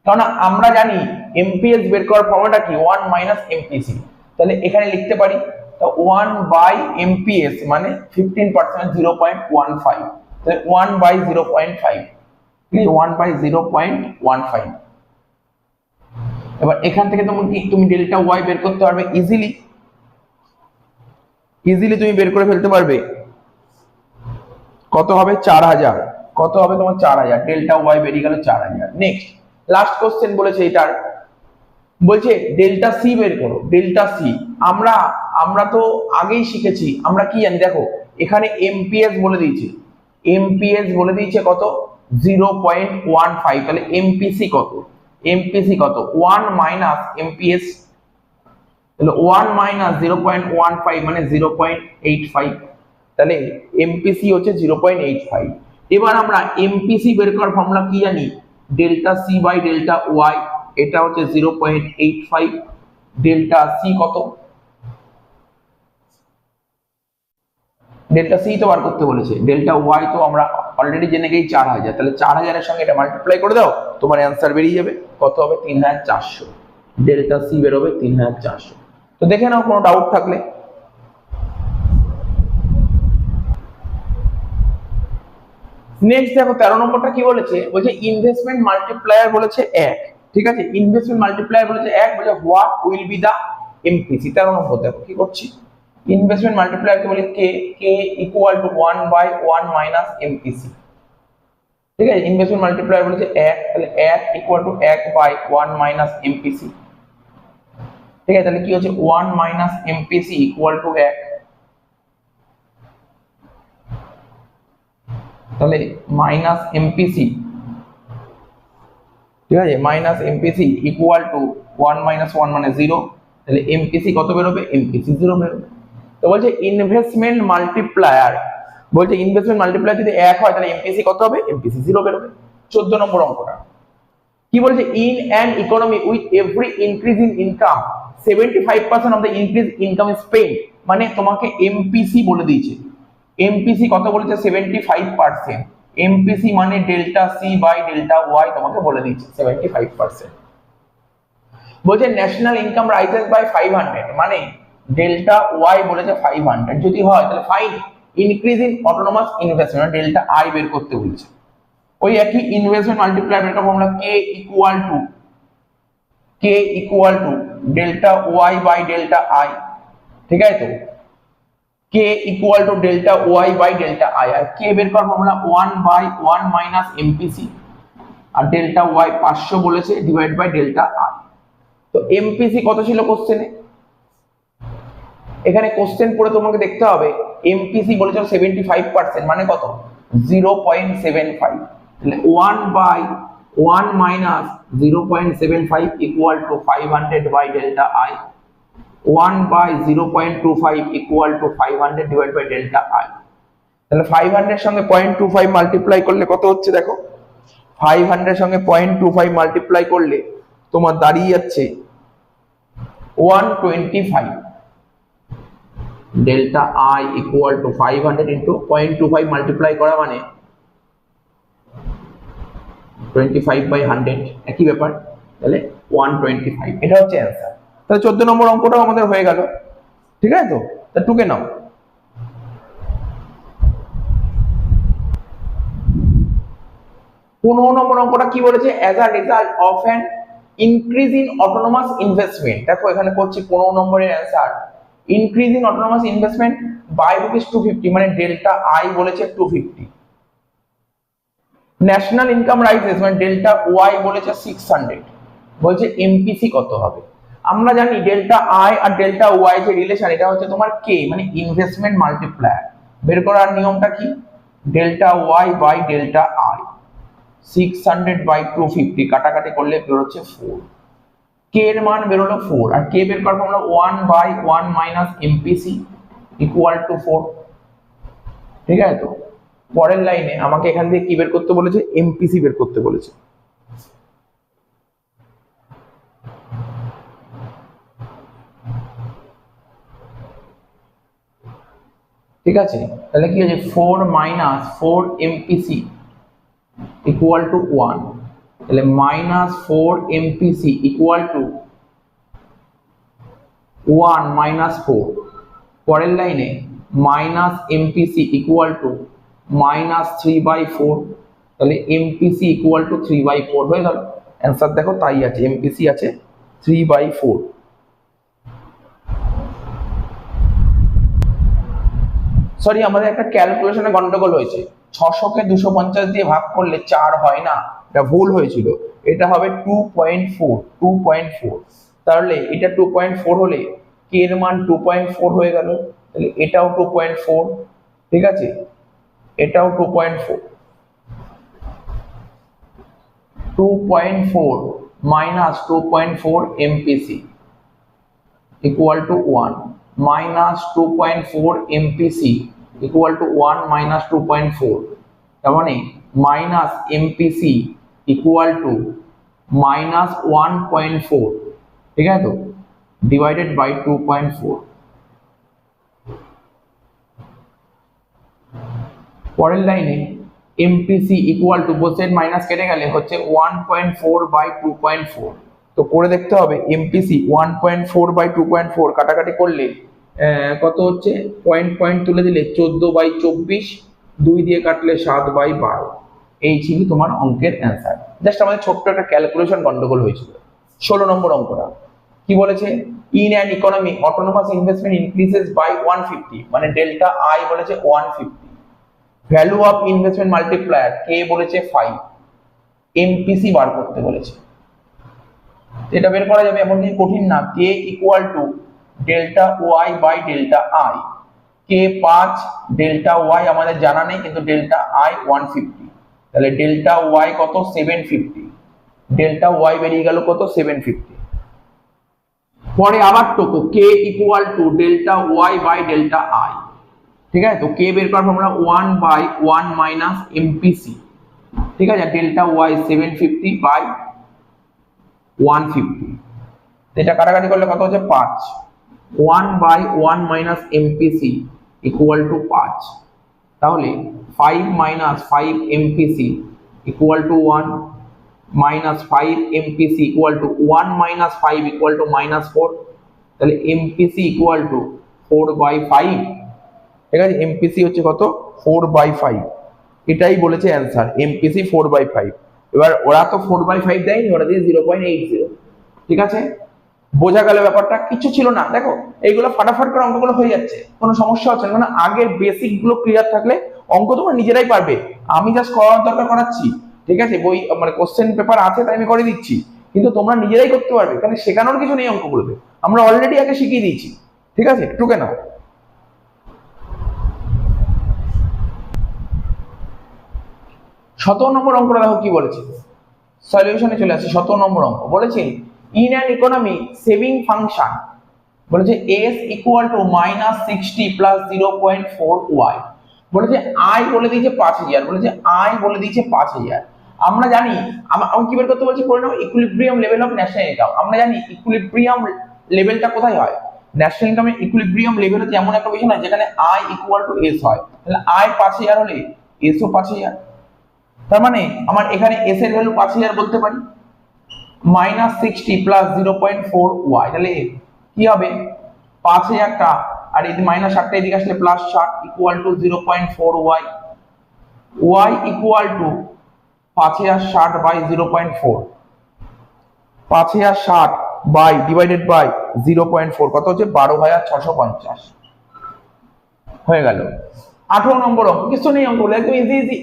কারণ আমরা জানি এমপিএস বের করার ফর্মুলাটা কি? 1 মাইনাস এমপিসি। তাহলে এখানে লিখতে পারি, তো 1 বাই এমপিএস মানে 15% 0.15। তাহলে 1 বাই 0.5, 1 বাই 0.15। এবার এখান থেকে তুমি ডেল্টা ওয়াই বের করতে পারবে ইজিলি তুমি বের করে ফেলতে পারবে। কত হবে? 4000। কত হবে তোমার? 4000। ডেল্টা ওয়াই বেরিয়ে গেল 4000। নেক্সট লাস্ট কোশ্চেন বলেছে এটার, বলছে ডেল্টা সি বের করো। ডেল্টা সি আমরা তো আগেই শিখেছি, আমরা কি জানি? দেখো এখানে এমপিএস বলে দিয়েছে, এমপিএস বলে দিয়েছে কত? 0.15। তাহলে এমপিসি কত? এমপিসি কত? 1 মাইনাস এমপিএস। তাহলে 1 মাইনাস 0.15 মানে 0.85। তাহলে এমপিসি হচ্ছে 0.85। এবার আমরা এমপিসি বের করার ফর্মুলা কি জানি? Delta C by delta Y. এটা হচ্ছে 0.85। ডেল্টা সি কত? ডেল্টা সি তো বার করতে বলেছে, ডেল্টা ওয়াই তো আমরা অলরেডি জেনে গেই 4000, তাহলে 4000 এর সঙ্গে এটা মাল্টিপ্লাই করে দাও, তোমার অ্যান্সার বেরিয়ে যাবে। কত হবে? 3400। ডেল্টা সি বেরোবে 3400। তো দেখে নাও কোনো ডাউট থাকলে। নেক্সট দেখো 13 নম্বরটা কি বলেছে, বলছে ইনভেস্টমেন্ট মাল্টিপ্লায়ার বলেছে 1, ঠিক আছে, ইনভেস্টমেন্ট মাল্টিপ্লায়ার বলেছে 1, বলে what will be the MPC. 13 number দেখো কি করছি, ইনভেস্টমেন্ট মাল্টিপ্লায়ার কে বলে K equal to 1/1 minus MPC, ঠিক আছে। ইনভেস্টমেন্ট মাল্টিপ্লায়ার বলেছে 1, তাহলে 1 ইকুয়াল টু 1/1 মাইনাস এমপিসি, ঠিক আছে। তাহলে কি হচ্ছে 1 মাইনাস এমপিসি ইকুয়াল টু 1, তাহলে মাইনাস এমপিসি, ঠিক আছে, minus MPC equal two 1 minus 1 মানে 0, তাহলে এমপিসি কত বেরোবে? এমপিসি 0 বেরোবে। তো বলছে ইনভেস্টমেন্ট মাল্টিপ্লায়ার, বলছে ইনভেস্টমেন্ট মাল্টিপ্লায়ার যদি 1 হয় তাহলে এমপিসি কত হবে? এমপিসি 0 বেরোবে। 14 নম্বর অঙ্কটা কি বলছে, in an economy with every increase in income 75% of the increase income is paid, মানে তোমাকে এমপিসি বলে দিয়েছে। এমপিসি কত বলেছে? 75%। এমপিসি মানে delta C by delta Y তোমাকে বলে দিয়েছে 75%। বলছে ন্যাশনাল ইনকাম রাইজেস বাই 500, মানে ডেল্টা ওয়াই বলেছে 500 যদি হয় তাহলে fine increase in autonomous investment, delta I বের করতে বলছে। ওই একই ইনভেস্টমেন্ট মাল্টিপ্লায়ার বের করব আমরা, K equal to delta Y by delta I, ঠিক আছে। তো K equal to delta Y by delta I, আর কে বের করবো আমরা 1/1 মাইনাস এমপিসি, আর ডেল্টা ওয়াই 500 বলেছে, ডিভাইড বাই ডেল্টা আই। তো এমপিসি কত ছিল কোশ্চেনে? এখানে কোশ্চেন পড়ে তোমাকে দেখতে হবে এমপিসি বলেছে 75%, মানে কত? 0.75, তাহলে 1/1 minus 0.75 equal to 500 by delta I, 1/0.25 equal to 500 divide by delta I. তাহলে 500 এর সঙ্গে 0.25 মাল্টিপ্লাই করলে কত হচ্ছে দেখো, 500 এর সঙ্গে 0.25 মাল্টিপ্লাই করলে তোমার দাঁড়িয়ে যাচ্ছে 125, delta I equal to 500 into 0.25 multiply করা মানে 25/100, একই ব্যাপার, তাহলে 125, এটা হচ্ছে অ্যান্সার। তাহলে 14 নম্বর অঙ্কটাও আমাদের হয়ে গেল, ঠিক আছে। তো তা টুকে নাও। 15 নম্বর অঙ্কটা কি বলেছে, as a result of an increase in autonomous investment, দেখো এখানে করছি 15 নম্বরের answer, increase in autonomous investment by ₹250, মানে ডেল্টা আই বলেছে 250। ন্যাশনাল ইনকাম রাইজেস, মানে ডেল্টা ওয়াই বলেছে 600, বলছে এমপিসি কত হবে। আমরা জানি ডেল্টা আই আর ডেল্টা ওয়াই যে রিলেশন, এটা হচ্ছে তোমার কে, মানে ইনভেস্টমেন্ট মাল্টিপ্লায়ার। বের করার নিয়মটা কি, delta Y by delta I, 600 by 250 কাটাকাটি করলে বেরোচ্ছে 4, কে এর মান বেরোলো 4, আর কে বের করবো আমরা 1/1 মাইনাস এমপিসি ইকুয়াল টু 4, ঠিক আছে। তো পরের লাইনে আমাকে এখান থেকে কি বের করতে বলেছে, এমপিসি বের করতে বলেছে। ঠিক আছে, তাহলে কি হচ্ছে 4 মাইনাস 4 এমপিসি ইকুয়াল টু 1, তাহলে minus 4 MPC equal two 1 minus 4। পরের লাইনে minus MPC equal two minus 3/4, তাহলে এমপিসি ইকুয়াল টু 3/4 হয়ে গেল। অ্যান্সার দেখো তাই আছে, এমপিসি আছে 3/4। সরি, আমাদের একটা ক্যালকুলেশনে গন্ডগোল হয়েছে, 600 কে 250 দিয়ে ভাগ করলে 4 হয় না, এটা ভুল হয়েছিল, এটা হবে 2.4, তাহলে এটা 2.4 হলে কে এর মান 2.4 হয়ে গেল, তাহলে এটাও 2.4, ঠিক আছে, এটাও 2.4 minus 2.4 MPC equal two 1, minus 2.4 MPC equal two 1 minus 2.4, তার মানে minus MPC equal two minus 1.4, ঠিক আছে। তো ডিভাইডেড বাই 2.4, পরের লাইনে MPC equal to both side minus কেটে গেলে হচ্ছে 1.4/2.4। তো করে দেখতে হবে এমপিসি 1.4/2.4 কাটাকাটি করলে কত হচ্ছে, পয়েন্ট পয়েন্ট তুলে দিলে 14/24, 2 দিয়ে কাটলে 7/12। এই ছিল তোমার অঙ্কের অ্যান্সার। জাস্ট আমাদের ছোট্ট একটা ক্যালকুলেশন গন্ডগোল হয়েছিল। 16 নম্বর অঙ্কটা কি বলেছে, in an economy autonomous investment increases by 150, মানে ডেল্টা আই বলেছে 150, ভ্যালু অফ ইনভেস্টমেন্ট মাল্টিপ্লায়ার কে বলেছে 5, এমপিসি বার করতে বলেছে। এটা বের করা যাবে, এমন কিছু কঠিন না। K equal to delta Y by delta I, K 5, delta Y আমাদের জানা নেই, কিন্তু ডেল্টা আই 150, তাহলে ডেল্টা ওয়াই কত 750, ডেল্টা ওয়াই বেরিয়ে গেল কত 750। পরে আবার টোকো K equal to delta Y by delta I, ঠিক আছে। তো কে বের করার ফর্মুলা 1/1 মাইনাস এমপিসি, ঠিক আছে। ডেল্টা ওয়াই 750 বাই 150, এটা কাটাকাটি করলে কত হচ্ছে 5, 1/1 মাইনাস এমপিসি ইকুয়াল টু 5, তাহলে 5 minus 5 MPC equal two 1, minus 5 MPC equal two 1 minus 5 equal to -4, তাহলে এমপিসি ইকুয়াল টু 4/5, ঠিক আছে। এমপিসি হচ্ছে কত 4/5, এটাই বলেছে অ্যান্সার, এমপিসি 4/5। এবার ওরা তো 4/5 দেয়নি, ওরা দিয়ে 0.80, ঠিক আছে। বোঝা গেল ব্যাপারটা, কিছু ছিল না। দেখো এইগুলো ফাটাফাট করে অঙ্কগুলো হয়ে যাচ্ছে, কোনো সমস্যা হচ্ছে না। মানে আগের বেসিক গুলো ক্লিয়ার থাকলে অঙ্ক তোমরা নিজেরাই পারবে, আমি জাস্ট করার দরকার করাচ্ছি, ঠিক আছে। বই মানে কোশ্চেন পেপার আছে তাই আমি করে দিচ্ছি, কিন্তু তোমরা নিজেরাই করতে পারবে, কারণ শেখানোর কিছু নেই অঙ্কগুলোতে, আমরা অলরেডি আগে শিখিয়ে দিয়েছি, ঠিক আছে। টুকে নাও। 17 নম্বর অঙ্কটা দেখো কি বলেছে, সলিউশনে চলে আসছে। 17 নম্বর অঙ্ক বলেছে in an economy saving function বলেছে s equal to -60 plus 0.4y, বলেছে আই বলে দিয়েছে 5000, বলেছে আই বলে দিয়েছে 5000। আমরা জানি আমি কি বের করতে বলছি, করে নাও equilibrium level of national income. আমরা জানি ইকুইলিব্রিয়াম লেভেলটা কোথায় হয়, ন্যাশনাল ইনকামের ইকুইলিব্রিয়াম লেভেল হচ্ছে এমন একটা বিষয় না যেখানে আই ইকুয়াল টু এস হয়, তাহলে আই 5000 হলে এসও 5000, তার মানে আমার এখানে এস এর ভ্যালু 5000 বলতে পারি। -60 প্লাস 0.4y, তাহলে কি হবে 5000টা, আর এই -8টা এদিকে আসলে +60 equal to 0.4y, y equal to 5060 by 0.4, 5060 by divided by 0.4 কত হচ্ছে 12650 হয়ে গেল। 18 নম্বর অঙ্ক, কিছু নেই অঙ্কগুলো একদম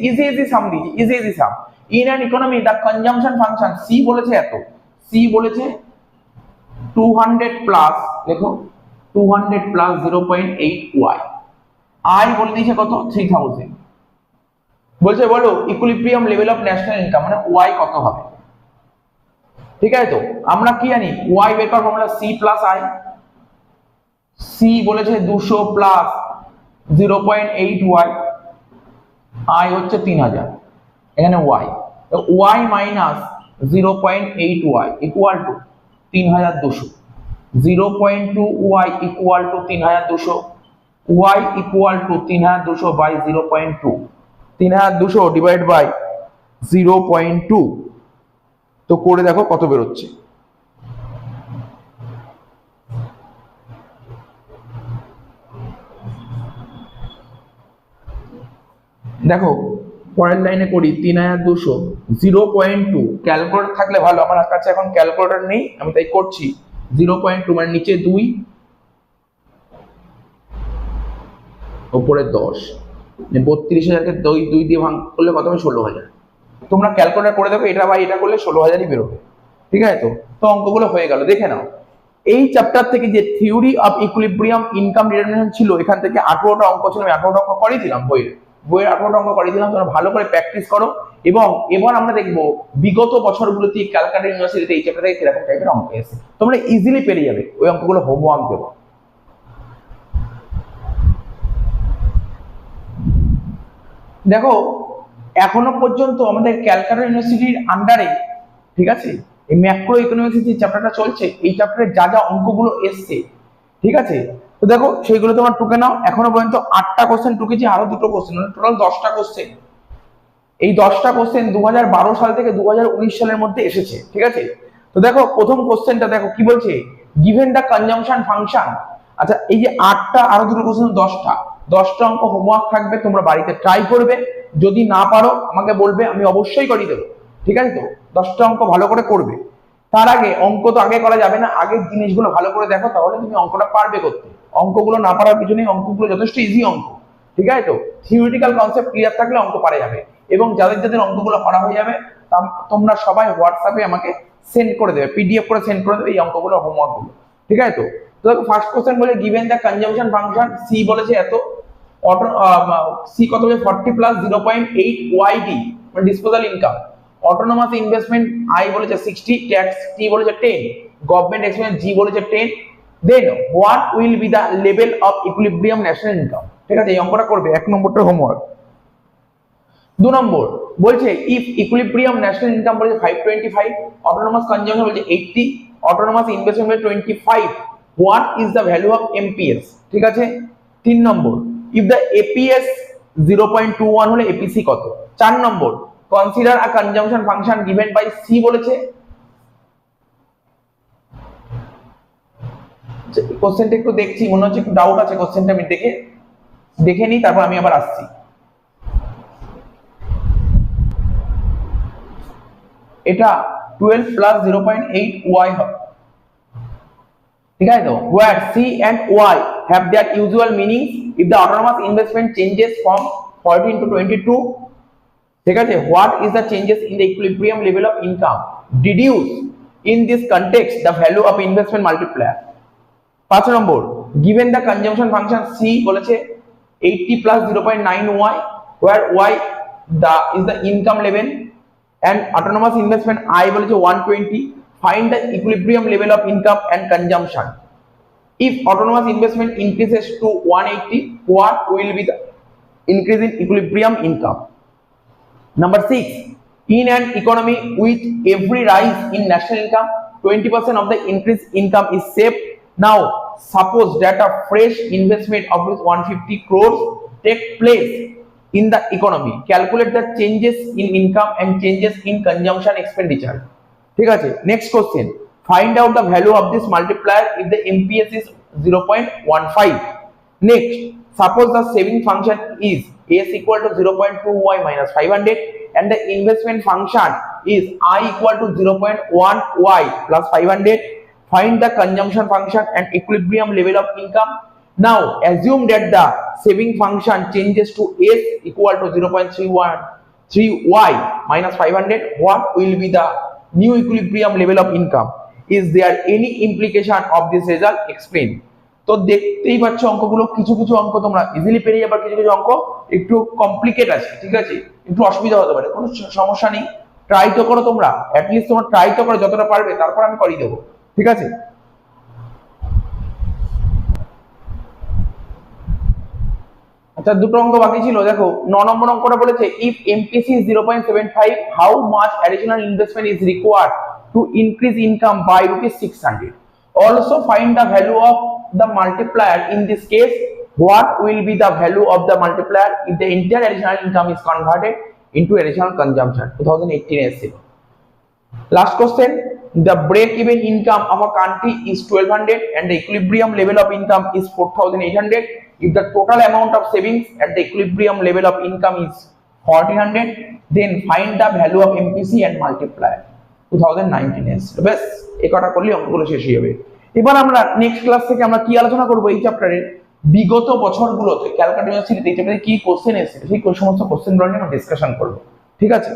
ইজি সাম দিয়েছি, easy sum. In an economy the consumption function C বলেছে এত, সি বলেছে 200 প্লাস, দেখো 200 প্লাস 0.8y, আই বলে দিয়েছে কত 3000, বলছে বলো equilibrium level of national income, মানে ওয়াই কত হবে, ঠিক আছে। তো আমরা কি জানি ওয়াই বের করার formula C plus I, C বলেছে 200 প্লাস 0.8y, আই হচ্ছে 3000, এখানে ওয়াই, তো Y minus 0.8y equal to 3200, 0.2y equal to 3200, y equal to 3200 by 0.2, 3200 divide by 0.2, তো করে দেখো কত বেরোচ্ছে। দেখো পরের লাইনে করি 3200, 0.2, ক্যালকুলেটর থাকলে ভালো, আমার কাছে এখন ক্যালকুলেটর নেই, আমি তাই করছি 0.2 মানে নিচে 2 উপরে 10, 32000কে 2 দিয়ে ভাগ করলে কত হবে 16000। তোমরা ক্যালকুলেটর করে দেখো, এটা বাই এটা করলে 16000ই বেরোবে, ঠিক আছে। তো অঙ্কগুলো হয়ে গেল, দেখে নাও। এই চ্যাপ্টার থেকে যে theory of equilibrium income determination ছিল, এখান থেকে 18টা অঙ্ক ছিল, আমি 18টা অঙ্ক করিয়ে দিলাম, বইয়ের 18টা অঙ্ক করিয়ে দিলাম। তোমরা ভালো করে প্র্যাকটিস করো, এবং এবার আমরা দেখবো বিগত বছরগুলোতে ক্যালকাটা ইউনিভার্সিটিতে এই চ্যাপ্টারে কিরকম টাইপের অঙ্ক এসেছে, তোমরা ইজিলি পেরে যাবে। ওই অঙ্কগুলো হোমওয়ার্ক দেবো। দেখো এখনো পর্যন্ত আমাদের ক্যালকাটা ইউনিভার্সিটির আন্ডারে, ঠিক আছে, এই ম্যাক্রো ইকোনমিক্স যে চ্যাপ্টারটা চলছে, এই চ্যাপ্টারে যা যা অঙ্কগুলো এসছে, ঠিক আছে, তো দেখো সেইগুলো তোমার টুকে নাও। এখনো পর্যন্ত 8টা কোশ্চেন টুকেছি, আরো 2টো কোশ্চেন, মানে টোটাল 10টা কোশ্চেন। এই 10টা কোশ্চেন 2012 সাল থেকে 2019 সালের মধ্যে এসেছে, ঠিক আছে। তো দেখো প্রথম কোশ্চেনটা দেখো কি বলছে, গিভেন দ্য কনজাম্পশন ফাংশন। আচ্ছা এই যে 8টা আরো 2টো কোশ্চেন 10টা অঙ্ক হোমওয়ার্ক থাকবে, তোমরা বাড়িতে ট্রাই করবে, যদি না পারো আমাকে বলবে, আমি অবশ্যই করিয়ে দেবো, ঠিক আছে। তো 10টা অঙ্ক ভালো করে করবে। তার আগে অঙ্ক তো আগে করা যাবে না, আগের জিনিসগুলো ভালো করে দেখো, তাহলে তুমি অঙ্কটা পারবে করতে। অঙ্কগুলো না পারার কিছু নেই, অঙ্কগুলো যথেষ্ট ইজি অঙ্ক, ঠিক আছে। তো থিওরিটিক্যাল কনসেপ্ট ক্লিয়ার থাকলে অঙ্ক পারা যাবে। এবং যাদের যাদের অঙ্কগুলো করা হয়ে যাবে তোমরা সবাই হোয়াটসঅ্যাপে আমাকে সেন্ড করে দেবে, পিডিএফ করে সেন্ড করে দেবে এই অঙ্কগুলো, হোমওয়ার্ক গুলো, ঠিক আছে। তো ফার্স্ট কোশ্চেন বলে given the consumption function, C বলেছে এত, সি কত বলে 40 প্লাস 0.8 ওয়াইডি মানে disposal income, autonomous investment I বলেছে 60, ট্যাক্স টি বলেছে 10, গভর্নমেন্ট এক্সপেন্স জি বলেছে 10, then what will be the level of equilibrium national income, ঠিক আছে। এই অঙ্কটা করবে, 1 নম্বরটা হোমওয়ার্ক। 2 নম্বর বলছে ইফ ইকুইলিব্রিয়াম ন্যাশনাল ইনকাম বলেছে 525, অটোনোমাস কনজাম্পশন বলেছে 80, অটোনোমাস ইনভেস্টমেন্ট বলেছে 25, what is the value of amps, ঠিক আছে। 3 নম্বর ইফ দ্য এপিএস 0.21 হলে এপিসি কত। 4 number consider a consumption function given by C বলেছে। কোশ্চেনটা একটু দেখছি, মনে হচ্ছে একটু ডাউট আছে কোশ্চেনটা, আমি দেখে নিই, তারপর আমি আবার আসছি। এটা 12 প্লাস 0.8 ওয়াই হবে, ঠিক আছে। তো where c and y have their usual meanings if the autonomous investment changes from 14 to 22, ঠিক আছে। what is the changes in the equilibrium level of income, deduce in this context the value of investment multiplier। 5 number given the consumption function c বলেছে 80 plus 0.9 y, where y is the income level and autonomous investment I বলেছে 120, find the equilibrium level of income and consumption if autonomous investment increases to 180, what will be the increase in equilibrium income। Number 6, in an economy with every rise in national income 20% of the increased income is saved. Now suppose that a fresh investment of 150 crores take place in the economy, calculate the changes in income and changes in consumption expenditure, ঠিক আছে। next question, find out the value of this multiplier if the MPS is 0.15। next, suppose the saving function is s equal to 0.2y minus 500 and the investment function is I equal to 0.1y plus 500, find the consumption function and equilibrium level of income। Now assume that the saving function changes to s equal to 0.3y minus 500, what will be the new equilibrium level of income, is there any implication of this result, explain। তো দেখতেই পাচ্ছ অঙ্কগুলো, কিছু কিছু অঙ্ক তোমরা easily পেরে যাবে, কিছু কিছু অঙ্ক একটু কমপ্লিকেট আছে, ঠিক আছে, একটু অসুবিধা হতে পারে, কোনো সমস্যা নেই, ট্রাই তো করো তোমরা, অ্যাটলিস্ট তোমরা ট্রাই তো করো যতটা পারবে, তারপর আমি করিয়ে দেবো, ঠিক আছে। আচ্ছা 2টো অঙ্ক বাকি ছিল, দেখো 9 নম্বর অঙ্কটা বলেছে if MPC is 0.75, how much additional investment is required to increase income by ₹600, also find the value of the multiplier in this case, what will be the value of the multiplier if the entire additional income is converted into additional consumption। 2018 এসেছিল। Last question, the break-even income of a country is 1200 and the equilibrium level of income is 4800, if the total amount of savings at the equilibrium level of income is 1400, then find the value of MPC and multiplier। 2019 এসেছিল। বেশ এই কটা করলে অঙ্কগুলো শেষ হয়ে যাবে। এবার আমরা নেক্সট ক্লাস থেকে আমরা কি আলোচনা করব, এই চ্যাপ্টারে বিগত বছরগুলোতে ক্যালকুলেট ইউনিভার্সিটিতে এই চ্যাপ্টারে কি কোশ্চেন এসেছে সেই সমস্ত কোশ্চেনগুলো নিয়ে আমরা ডিসকাশন করব, ঠিক আছে।